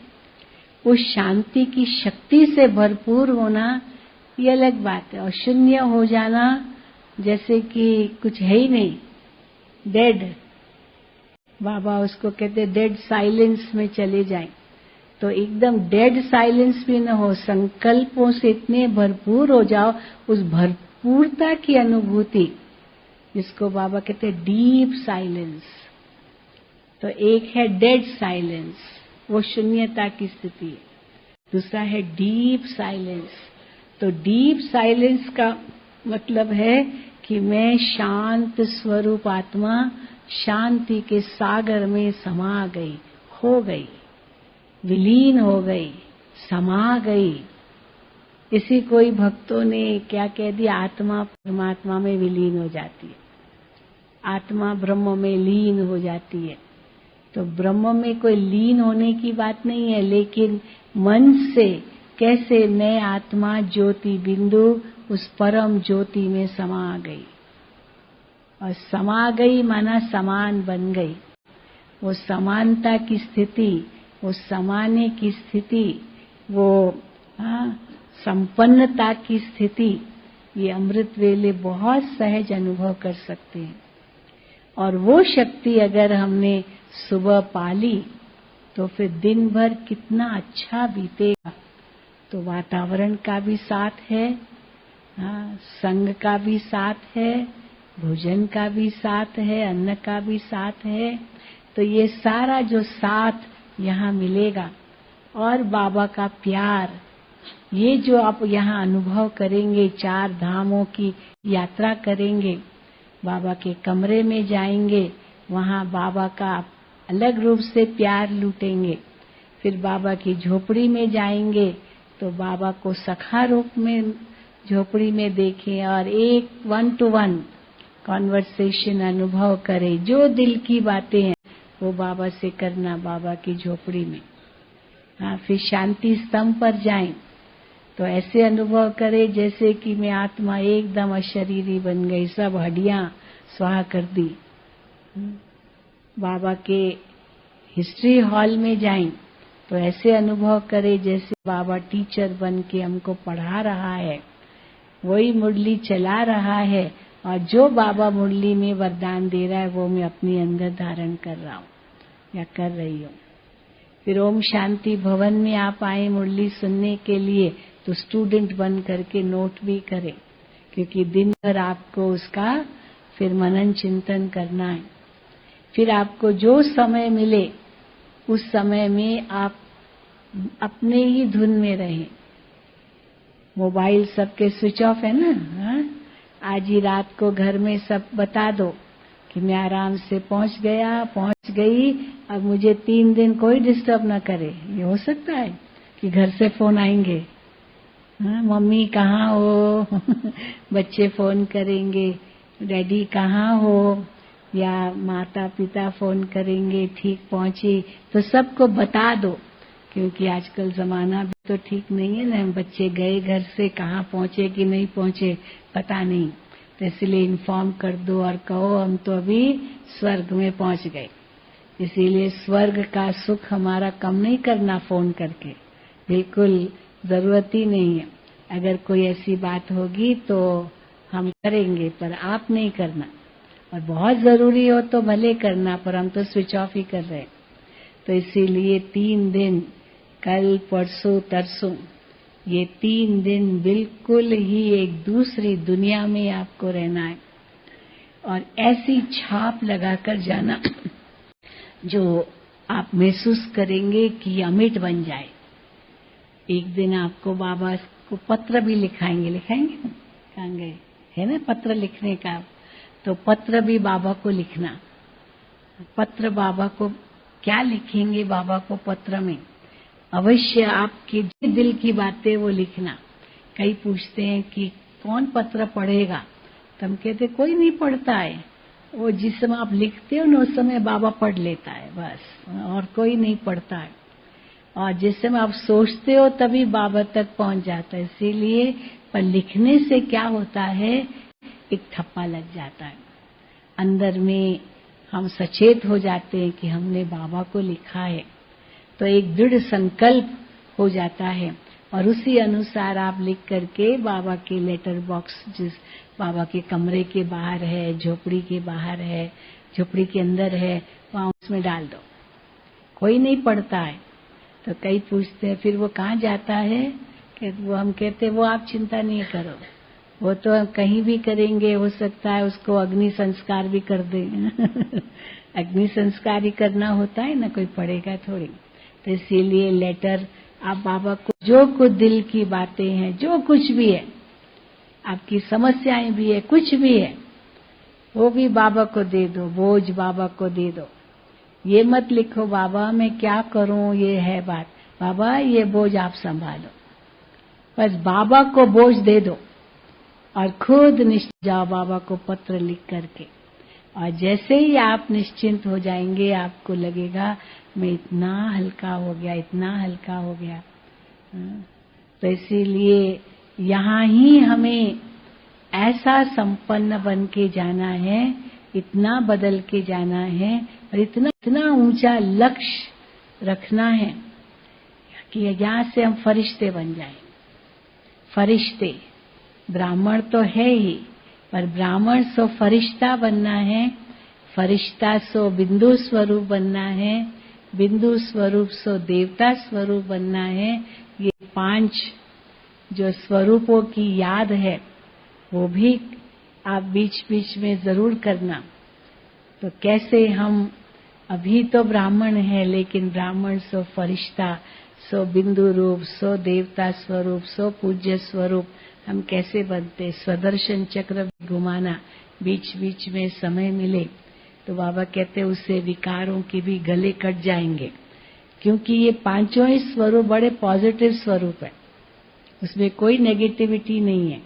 उस शांति की शक्ति से भरपूर होना ये अलग बात है। और शून्य हो जाना जैसे कि कुछ है ही नहीं, डेड, बाबा उसको कहते डेड साइलेंस में चले जाएं। तो एकदम डेड साइलेंस भी न हो, संकल्पों से इतने भरपूर हो जाओ, उस भरपूरता की अनुभूति जिसको बाबा कहते डीप साइलेंस। तो एक है डेड साइलेंस, वो शून्यता की स्थिति है। दूसरा है डीप साइलेंस। तो डीप साइलेंस का मतलब है कि मैं शांत स्वरूप आत्मा शांति के सागर में समा गई, हो गई, विलीन हो गई, समा गई। इसी कोई भक्तों ने क्या कह दिया, आत्मा परमात्मा में विलीन हो जाती है, आत्मा ब्रह्म में लीन हो जाती है। तो ब्रह्म में कोई लीन होने की बात नहीं है, लेकिन मन से कैसे मैं आत्मा ज्योति बिंदु उस परम ज्योति में समा गई। और समा गई माना समान बन गई। वो समानता की स्थिति, वो समाने की स्थिति, वो संपन्नता की स्थिति, ये अमृत वेले बहुत सहज अनुभव कर सकते हैं। और वो शक्ति अगर हमने सुबह पाली तो फिर दिन भर कितना अच्छा बीतेगा। तो वातावरण का भी साथ है, संग का भी साथ है, भोजन का भी साथ है, अन्न का भी साथ है। तो ये सारा जो साथ यहाँ मिलेगा और बाबा का प्यार, ये जो आप यहाँ अनुभव करेंगे, 4 धामों की यात्रा करेंगे, बाबा के कमरे में जाएंगे, वहाँ बाबा का अलग रूप से प्यार लूटेंगे। फिर बाबा की झोपड़ी में जाएंगे तो बाबा को सखा रूप में झोपड़ी में देखें और एक 1-to-1 कॉन्वर्सेशन अनुभव करें। जो दिल की बातें हैं वो बाबा से करना, बाबा की झोपड़ी में। फिर शांति स्तंभ पर जाएं तो ऐसे अनुभव करें जैसे कि मैं आत्मा एकदम अशरीरी बन गई, सब हड्डियां स्वाहा कर दी। बाबा के हिस्ट्री हॉल में जाएं तो ऐसे अनुभव करें जैसे बाबा टीचर बन के हमको पढ़ा रहा है, वही मुरली चला रहा है और जो बाबा मुरली में वरदान दे रहा है वो मैं अपने अंदर धारण कर रहा हूँ या कर रही हूँ। फिर ओम शांति भवन में आप आए मुरली सुनने के लिए तो स्टूडेंट बन करके नोट भी करें, क्योंकि दिन भर आपको उसका फिर मनन चिंतन करना है। फिर आपको जो समय मिले उस समय में आप अपने ही धुन में रहें। मोबाइल सबके स्विच ऑफ है ना। आज ही रात को घर में सब बता दो कि मैं आराम से पहुंच गया, पहुंच गई, अब मुझे 3 दिन कोई डिस्टर्ब ना करे। ये हो सकता है कि घर से फोन आएंगे, मम्मी कहाँ हो बच्चे फोन करेंगे, डैडी कहाँ हो, या माता पिता फोन करेंगे, ठीक पहुंची। तो सबको बता दो, क्योंकि आजकल जमाना भी तो ठीक नहीं है ना, बच्चे गए घर से, कहाँ पहुंचे कि नहीं पहुंचे पता नहीं। तो इसलिए इन्फॉर्म कर दो और कहो हम तो अभी स्वर्ग में पहुंच गए। इसीलिए स्वर्ग का सुख हमारा कम नहीं करना फोन करके, बिल्कुल जरूरत ही नहीं है। अगर कोई ऐसी बात होगी तो हम करेंगे, पर आप नहीं करना। और बहुत जरूरी हो तो भले करना, पर हम तो स्विच ऑफ ही कर रहे हैं। तो इसीलिए 3 दिन, कल परसों तरसों, ये 3 दिन बिल्कुल ही एक दूसरी दुनिया में आपको रहना है। और ऐसी छाप लगाकर जाना जो आप महसूस करेंगे कि अमिट बन जाए। एक दिन आपको बाबा को पत्र भी लिखाएंगे ना? कहाँ गए? है ना पत्र लिखने का? तो पत्र भी बाबा को लिखना। पत्र बाबा को क्या लिखेंगे? बाबा को पत्र में अवश्य आपके दिल की बातें वो लिखना। कई पूछते हैं कि कौन पत्र पढ़ेगा? तो हम कहते कोई नहीं पढ़ता है, वो जिस समय आप लिखते हो ना उस समय बाबा पढ़ लेता है बस, और कोई नहीं पढ़ता है। और जिस समय आप सोचते हो तभी बाबा तक पहुंच जाता है। इसीलिए पर लिखने से क्या होता है, एक ठप्पा लग जाता है अंदर में। हम सचेत हो जाते हैं कि हमने बाबा को लिखा है, तो एक दृढ़ संकल्प हो जाता है और उसी अनुसार आप लिख करके बाबा के लेटर बॉक्स, जिस बाबा के कमरे के बाहर है, झोपड़ी के बाहर है, झोपड़ी के अंदर है, वहां उसमें डाल दो। कोई नहीं पढ़ता है। तो कई पूछते हैं फिर वो कहाँ जाता है? कि वो हम कहते वो आप चिंता नहीं करो, वो तो कहीं भी करेंगे, हो सकता है उसको अग्नि संस्कार भी कर दें। अग्नि संस्कार ही करना होता है ना, कोई पढ़ेगा थोड़ी। तो इसीलिए लेटर आप बाबा को जो कुछ दिल की बातें हैं, जो कुछ भी है, आपकी समस्याएं भी है, कुछ भी है, वो भी बाबा को दे दो, बोझ बाबा को दे दो। ये मत लिखो बाबा मैं क्या करूं, ये है बात, बाबा ये बोझ आप संभालो। बस बाबा को बोझ दे दो और खुद निश्चिंत जाओ बाबा को पत्र लिख करके। और जैसे ही आप निश्चिंत हो जाएंगे, आपको लगेगा मैं इतना हल्का हो गया, इतना हल्का हो गया। तो इसीलिए यहाँ ही हमें ऐसा संपन्न बन के जाना है, इतना बदल के जाना है और इतना ऊंचा लक्ष्य रखना है कि यहाँ से हम फरिश्ते बन जाएं। फरिश्ते, ब्राह्मण तो है ही, पर ब्राह्मण सो फरिश्ता बनना है, फरिश्ता सो बिंदु स्वरूप बनना है, बिंदु स्वरूप सो देवता स्वरूप बनना है। ये 5 जो स्वरूपों की याद है वो भी आप बीच बीच में जरूर करना। तो कैसे हम अभी तो ब्राह्मण है, लेकिन ब्राह्मण सो फरिश्ता, सो बिंदु रूप, सो देवता स्वरूप, सो पूज्य स्वरूप हम कैसे बनते? स्वदर्शन चक्र घुमाना, बीच बीच में समय मिले तो बाबा कहते उससे विकारों के भी गले कट जाएंगे, क्योंकि ये 5 ही स्वरूप बड़े पॉजिटिव स्वरूप है, उसमें कोई नेगेटिविटी नहीं है।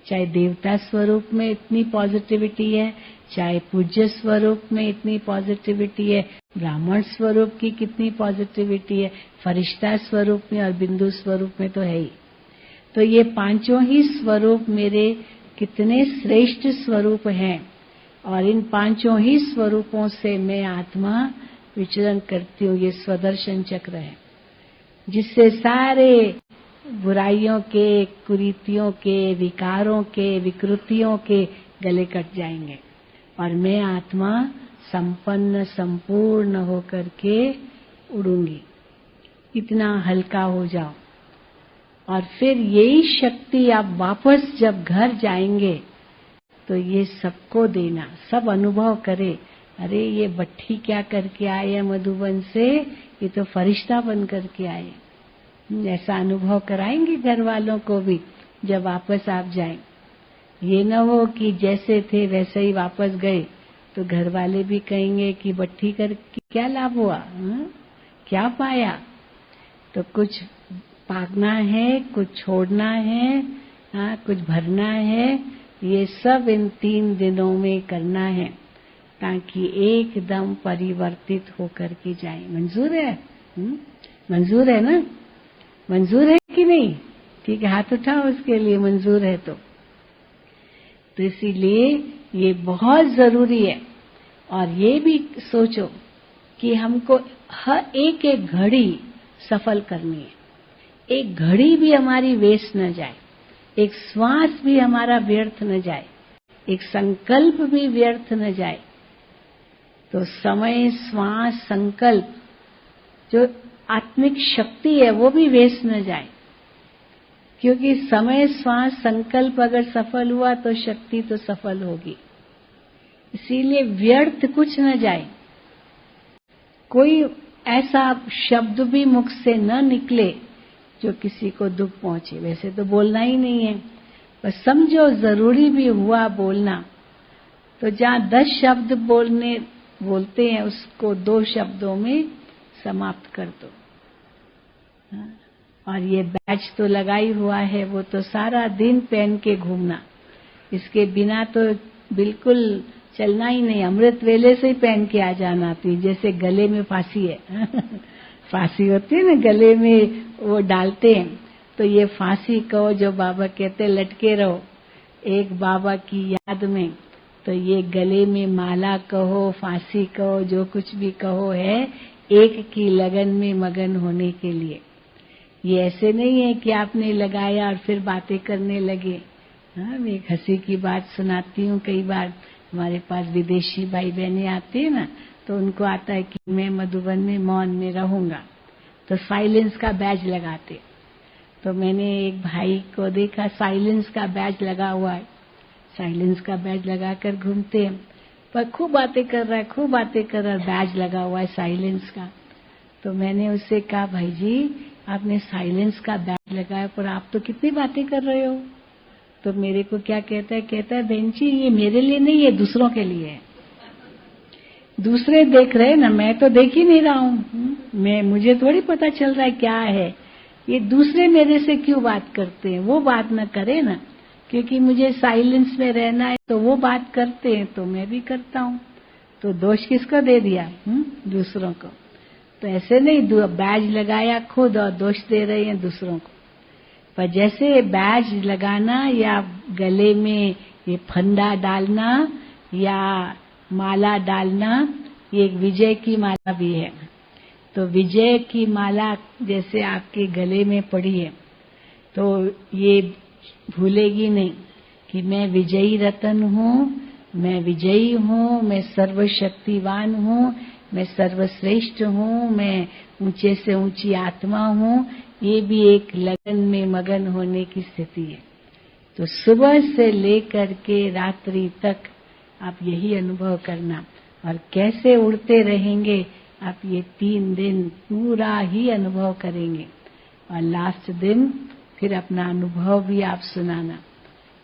चाहे देवता स्वरूप में इतनी पॉजिटिविटी है, चाहे पूज्य स्वरूप में इतनी पॉजिटिविटी है, ब्राह्मण स्वरूप की कितनी पॉजिटिविटी है, फरिश्ता स्वरूप में और बिंदु स्वरूप में तो है ही। तो ये 5 ही स्वरूप मेरे कितने श्रेष्ठ स्वरूप हैं, और इन 5 ही स्वरूपों से मैं आत्मा विचरण करती हूँ। ये स्वदर्शन चक्र है जिससे सारे बुराइयों के, कुरीतियों के, विकारों के, विकृतियों के गले कट जाएंगे और मैं आत्मा संपन्न संपूर्ण होकर के उड़ूंगी। इतना हल्का हो जाओ और फिर यही शक्ति आप वापस जब घर जाएंगे तो ये सबको देना, सब अनुभव करे, अरे ये बट्टी क्या करके आए हैं मधुबन से, ये तो फरिश्ता बन करके आए। ऐसा अनुभव कराएंगे घर वालों को भी जब वापस आप जाएं। ये न हो कि जैसे थे वैसे ही वापस गए तो घर वाले भी कहेंगे कि बट्टी करके क्या लाभ हुआ, क्या पाया। तो कुछ पागना है, कुछ छोड़ना है, कुछ भरना है, ये सब इन 3 दिनों में करना है ताकि एकदम परिवर्तित होकर के जाए। मंजूर है? मंजूर है ना? मंजूर है कि नहीं? ठीक है, हाथ उठाओ उसके लिए मंजूर है तो इसीलिए ये बहुत जरूरी है। और ये भी सोचो कि हमको हर एक घड़ी सफल करनी है, एक घड़ी भी हमारी वेस्ट न जाए, एक श्वास भी हमारा व्यर्थ न जाए, एक संकल्प भी व्यर्थ न जाए। तो समय, श्वास, संकल्प, जो आत्मिक शक्ति है वो भी वेस्ट न जाए, क्योंकि समय, श्वास, संकल्प अगर सफल हुआ तो शक्ति तो सफल होगी। इसीलिए व्यर्थ कुछ न जाए, कोई ऐसा शब्द भी मुख से न निकले जो किसी को दुख पहुंचे। वैसे तो बोलना ही नहीं है, पर समझो जरूरी भी हुआ बोलना, तो जहां 10 शब्द बोलते हैं उसको 2 शब्दों में समाप्त कर दो। और ये बैच तो लगाई हुआ है, वो तो सारा दिन पहन के घूमना, इसके बिना तो बिल्कुल चलना ही नहीं। अमृत वेले से ही पहन के आ जाना थी, जैसे गले में फांसी है फांसी होती है ना, गले में वो डालते हैं, तो ये फांसी कहो जो बाबा कहते लटके रहो एक बाबा की याद में, तो ये गले में माला कहो, फांसी कहो, जो कुछ भी कहो है एक की लगन में मगन होने के लिए। ये ऐसे नहीं है कि आपने लगाया और फिर बातें करने लगे। हाँ, मैं एक हंसी की बात सुनाती हूँ। कई बार हमारे पास विदेशी भाई बहनें आते हैं ना, तो उनको आता है कि मैं मधुबन में मौन में रहूंगा, तो साइलेंस का बैज लगाते। तो मैंने एक भाई को देखा साइलेंस का बैज लगा हुआ है, साइलेंस का बैज लगाकर घूमते हैं, पर खूब बातें कर रहा है, खूब बातें कर रहा है, बैज लगा हुआ है साइलेंस का। तो मैंने उससे कहा, भाई जी आपने साइलेंस का बैज लगाया पर आप तो कितनी बातें कर रहे हो। तो मेरे को क्या कहता है बहन जी ये मेरे लिए नहीं है, दूसरों के लिए है। दूसरे देख रहे ना, मैं तो देख ही नहीं रहा हूँ, मुझे थोड़ी पता चल रहा है क्या है। ये दूसरे मेरे से क्यों बात करते हैं, वो बात न करे ना, क्योंकि मुझे साइलेंस में रहना है, तो वो बात करते हैं तो मैं भी करता हूँ। तो दोष किसको दे दिया? दूसरों को। तो ऐसे नहीं बैज लगाया खुद और दोष दे रहे हैं दूसरों को। पर जैसे बैज लगाना या गले में ये फंदा डालना या माला डालना, ये एक विजय की माला भी है। तो विजय की माला जैसे आपके गले में पड़ी है, तो ये भूलेगी नहीं कि मैं विजयी रतन हूँ, मैं विजयी हूँ, मैं सर्वशक्तिवान हूँ, मैं सर्वश्रेष्ठ हूँ, मैं ऊंचे से ऊंची आत्मा हूँ। ये भी एक लगन में मगन होने की स्थिति है। तो सुबह से लेकर के रात्रि तक आप यही अनुभव करना, और कैसे उड़ते रहेंगे आप ये 3 दिन पूरा ही अनुभव करेंगे, और लास्ट दिन फिर अपना अनुभव भी आप सुनाना,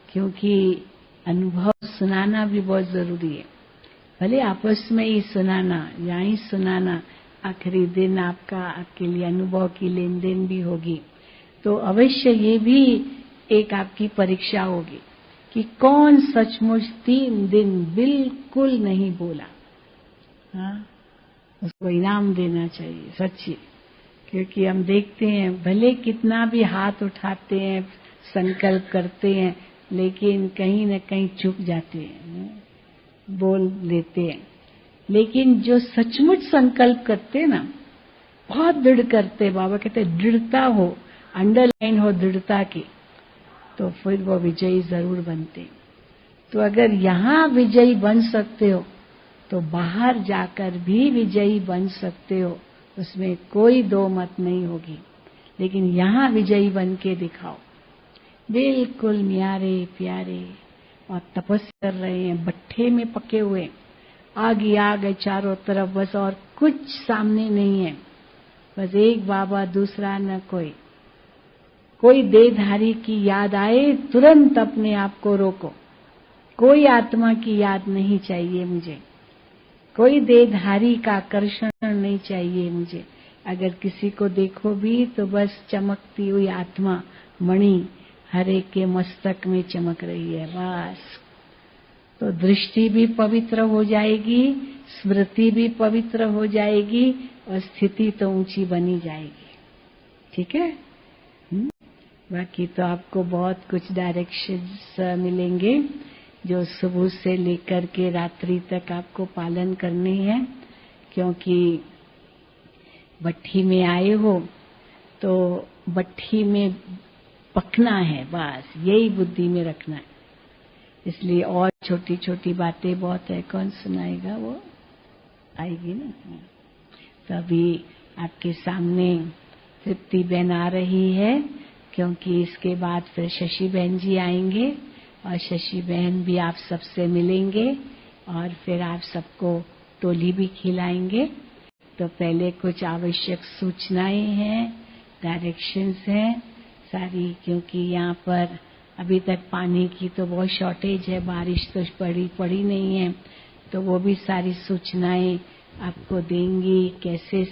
क्योंकि अनुभव सुनाना भी बहुत जरूरी है। भले आपस में ही सुनाना, यहाँ ही सुनाना, आखिरी दिन आपके लिए अनुभव की लेन देन भी होगी। तो अवश्य ये भी एक आपकी परीक्षा होगी कि कौन सचमुच 3 दिन बिल्कुल नहीं बोला। हाँ, उसको इनाम देना चाहिए सच्ची, क्योंकि हम देखते हैं भले कितना भी हाथ उठाते हैं, संकल्प करते हैं, लेकिन कहीं न कहीं चुक जाते हैं, बोल देते हैं। लेकिन जो सचमुच संकल्प करते हैं ना, बहुत दृढ़ करते, बाबा कहते दृढ़ता हो, अंडरलाइन हो दृढ़ता की, तो फिर वो विजयी जरूर बनते। तो अगर यहाँ विजयी बन सकते हो तो बाहर जाकर भी विजयी बन सकते हो, उसमें कोई दो मत नहीं होगी। लेकिन यहाँ विजयी बन के दिखाओ, बिल्कुल न्यारे प्यारे, और तपस्या कर रहे हैं, भट्ठे में पके हुए, आग ही आग है चारों तरफ, बस और कुछ सामने नहीं है, बस एक बाबा दूसरा न कोई देहधारी की याद आए तुरंत अपने आप को रोको, कोई आत्मा की याद नहीं चाहिए मुझे, कोई देहधारी का आकर्षण नहीं चाहिए मुझे। अगर किसी को देखो भी तो बस चमकती हुई आत्मा मणि हर एक के मस्तक में चमक रही है, बस। तो दृष्टि भी पवित्र हो जाएगी, स्मृति भी पवित्र हो जाएगी, और स्थिति तो ऊंची बनी जाएगी। ठीक है? बाकी तो आपको बहुत कुछ डायरेक्शंस मिलेंगे जो सुबह से लेकर के रात्रि तक आपको पालन करने हैं, क्योंकि भट्ठी में आए हो तो भट्ठी में पकना है, बस यही बुद्धि में रखना है। इसलिए और छोटी छोटी बातें बहुत है, कौन सुनाएगा, वो आएगी ना। तो अभी आपके सामने तृप्ति बहन आ रही है, क्योंकि इसके बाद फिर शशि बहन जी आएंगे, और शशि बहन भी आप सबसे मिलेंगे। और फिर आप सबको टोली भी खिलाएंगे। तो पहले कुछ आवश्यक सूचनाएं हैं, डायरेक्शंस हैं सारी, क्योंकि यहाँ पर अभी तक पानी की तो बहुत शॉर्टेज है, बारिश तो पड़ी नहीं है, तो वो भी सारी सूचनाएं आपको देंगी, कैसे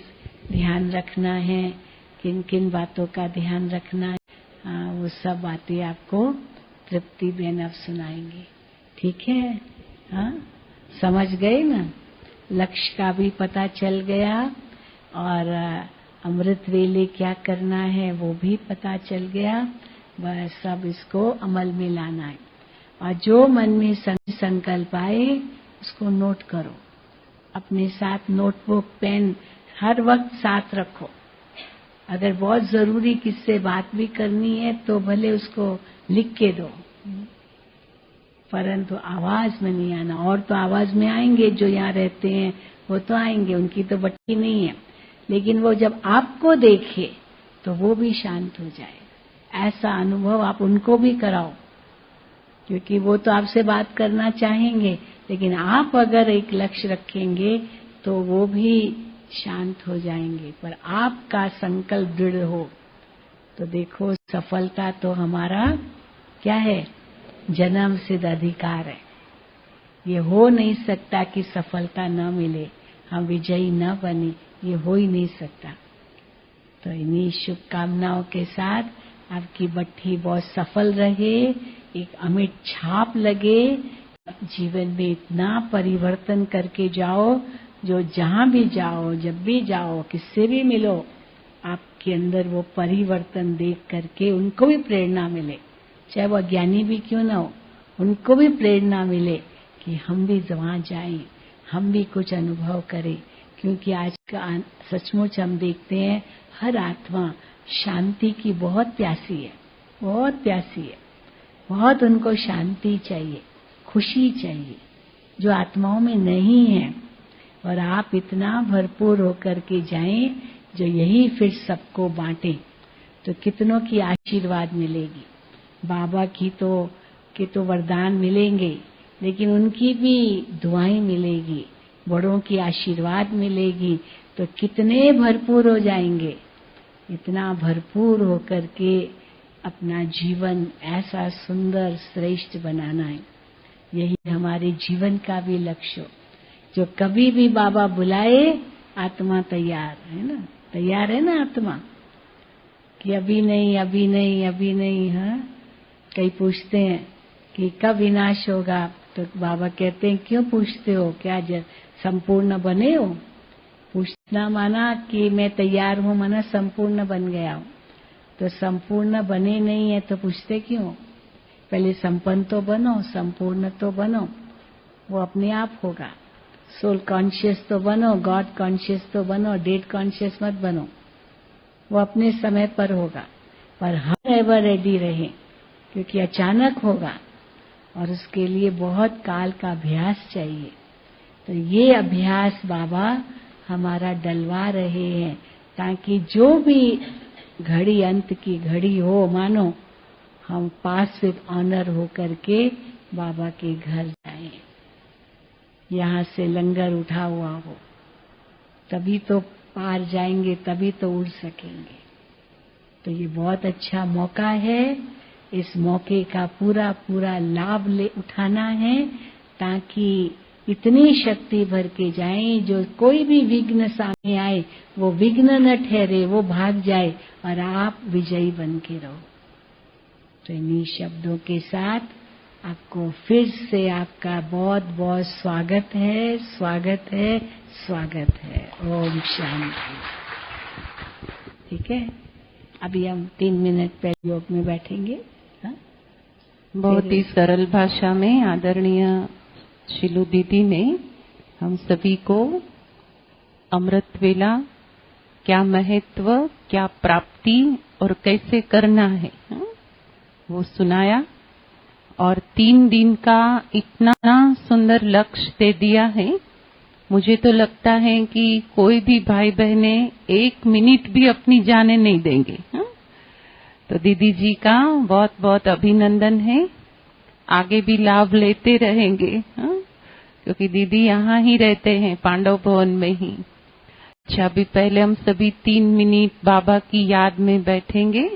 ध्यान रखना है, किन किन बातों का ध्यान रखना है, वो सब बातें आपको तृप्ति बहन अब सुनाएंगी। ठीक है? हाँ, समझ गए ना? लक्ष्य का भी पता चल गया और अमृत वेले क्या करना है वो भी पता चल गया। बस सब इसको अमल में लाना है और जो मन में संकल्प आए उसको नोट करो। अपने साथ नोटबुक पेन हर वक्त साथ रखो। अगर बहुत जरूरी किससे बात भी करनी है तो भले उसको लिख के दो, परंतु आवाज में नहीं आना। और तो आवाज में आएंगे, जो यहाँ रहते हैं वो तो आएंगे, उनकी तो बट्टी नहीं है, लेकिन वो जब आपको देखे तो वो भी शांत हो जाए। ऐसा अनुभव आप उनको भी कराओ, क्योंकि वो तो आपसे बात करना चाहेंगे, लेकिन आप अगर एक लक्ष्य रखेंगे तो वो भी शांत हो जाएंगे। पर आपका संकल्प दृढ़ हो तो देखो, सफलता तो हमारा क्या है? जन्म सिद्ध अधिकार है। ये हो नहीं सकता कि सफलता न मिले, हम विजयी न बने, ये हो ही नहीं सकता। तो इन्हीं शुभकामनाओं के साथ आपकी भट्ठी बहुत सफल रहे, एक अमिट छाप लगे, जीवन में इतना परिवर्तन करके जाओ, जो जहां भी जाओ, जब भी जाओ, किससे भी मिलो, आपके अंदर वो परिवर्तन देख करके उनको भी प्रेरणा मिले, चाहे वो अज्ञानी भी क्यों ना हो, उनको भी प्रेरणा मिले कि हम भी वहां जाएं, हम भी कुछ अनुभव करें। क्योंकि आज का सचमुच हम देखते हैं हर आत्मा शांति की बहुत प्यासी है, बहुत प्यासी है, बहुत उनको शांति चाहिए, खुशी चाहिए, जो आत्माओं में नहीं है। और आप इतना भरपूर होकर के जाएं जो यही फिर सबको बांटे, तो कितनों की आशीर्वाद मिलेगी। बाबा की तो वरदान मिलेंगे, लेकिन उनकी भी दुआएं मिलेगी, बड़ों की आशीर्वाद मिलेगी, तो कितने भरपूर हो जाएंगे। इतना भरपूर होकर के अपना जीवन ऐसा सुंदर श्रेष्ठ बनाना है, यही हमारे जीवन का भी लक्ष्य हो। जो कभी भी बाबा बुलाए, आत्मा तैयार है ना, तैयार है ना आत्मा, कि अभी नहीं, अभी नहीं, अभी नहीं। हाँ, कई पूछते हैं कि कब विनाश होगा, तो बाबा कहते हैं क्यों पूछते हो, क्या संपूर्ण बने हो? पूछना माना कि मैं तैयार हूँ, माना संपूर्ण बन गया हूँ। तो संपूर्ण बने नहीं है तो पूछते क्यों? पहले संपन्न तो बनो, संपूर्ण तो बनो, वो अपने आप होगा। सोल कॉन्शियस तो बनो, गॉड कॉन्शियस तो बनो, डेड कॉन्शियस मत बनो, वो अपने समय पर होगा। पर हर एवर रेडी रहे, क्योंकि अचानक होगा और उसके लिए बहुत काल का अभ्यास चाहिए। तो ये अभ्यास बाबा हमारा डलवा रहे हैं, ताकि जो भी घड़ी अंत की घड़ी हो, मानो हम पास विद ऑनर हो करके बाबा के घर जाएं, यहाँ से लंगर उठा हुआ हो, तभी तो पार जाएंगे, तभी तो उड़ सकेंगे। तो ये बहुत अच्छा मौका है, इस मौके का पूरा पूरा लाभ उठाना है, ताकि इतनी शक्ति भर के जाएं, जो कोई भी विघ्न सामने आए वो विघ्न न ठहरे, वो भाग जाए और आप विजयी बन के रहो। तो इन्हीं शब्दों के साथ आपको फिर से आपका बहुत बहुत स्वागत है, स्वागत है, स्वागत है। ओम शांति। ठीक है, अभी हम 3 मिनट पहले योग में बैठेंगे। हाँ? बहुत ही सरल भाषा में आदरणीय शिलू दीदी ने हम सभी को अमृत वेला क्या महत्व, क्या प्राप्ति और कैसे करना है, हाँ? वो सुनाया और 3 दिन का इतना सुंदर लक्ष्य दे दिया है। मुझे तो लगता है कि कोई भी भाई बहने 1 मिनट भी अपनी जाने नहीं देंगे। हाँ? तो दीदी जी का बहुत बहुत अभिनंदन है, आगे भी लाभ लेते रहेंगे। हाँ? क्योंकि दीदी यहाँ ही रहते हैं, पांडव भवन में ही। अच्छा, अभी पहले हम सभी 3 मिनट बाबा की याद में बैठेंगे।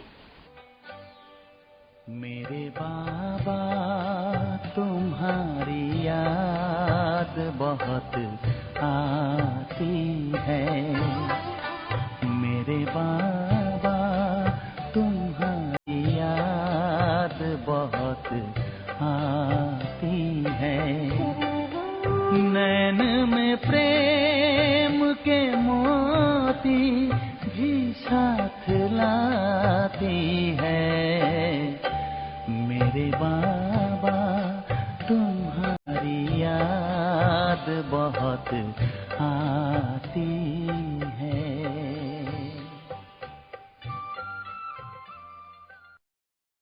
मेरे बाबा तुम्हारी याद बहुत आती है, मेरे बाबा तुम्हारी याद बहुत आती है। नैन में प्रेम के मोती भी साथ लाती है, मेरे बाबा तुम्हारी याद बहुत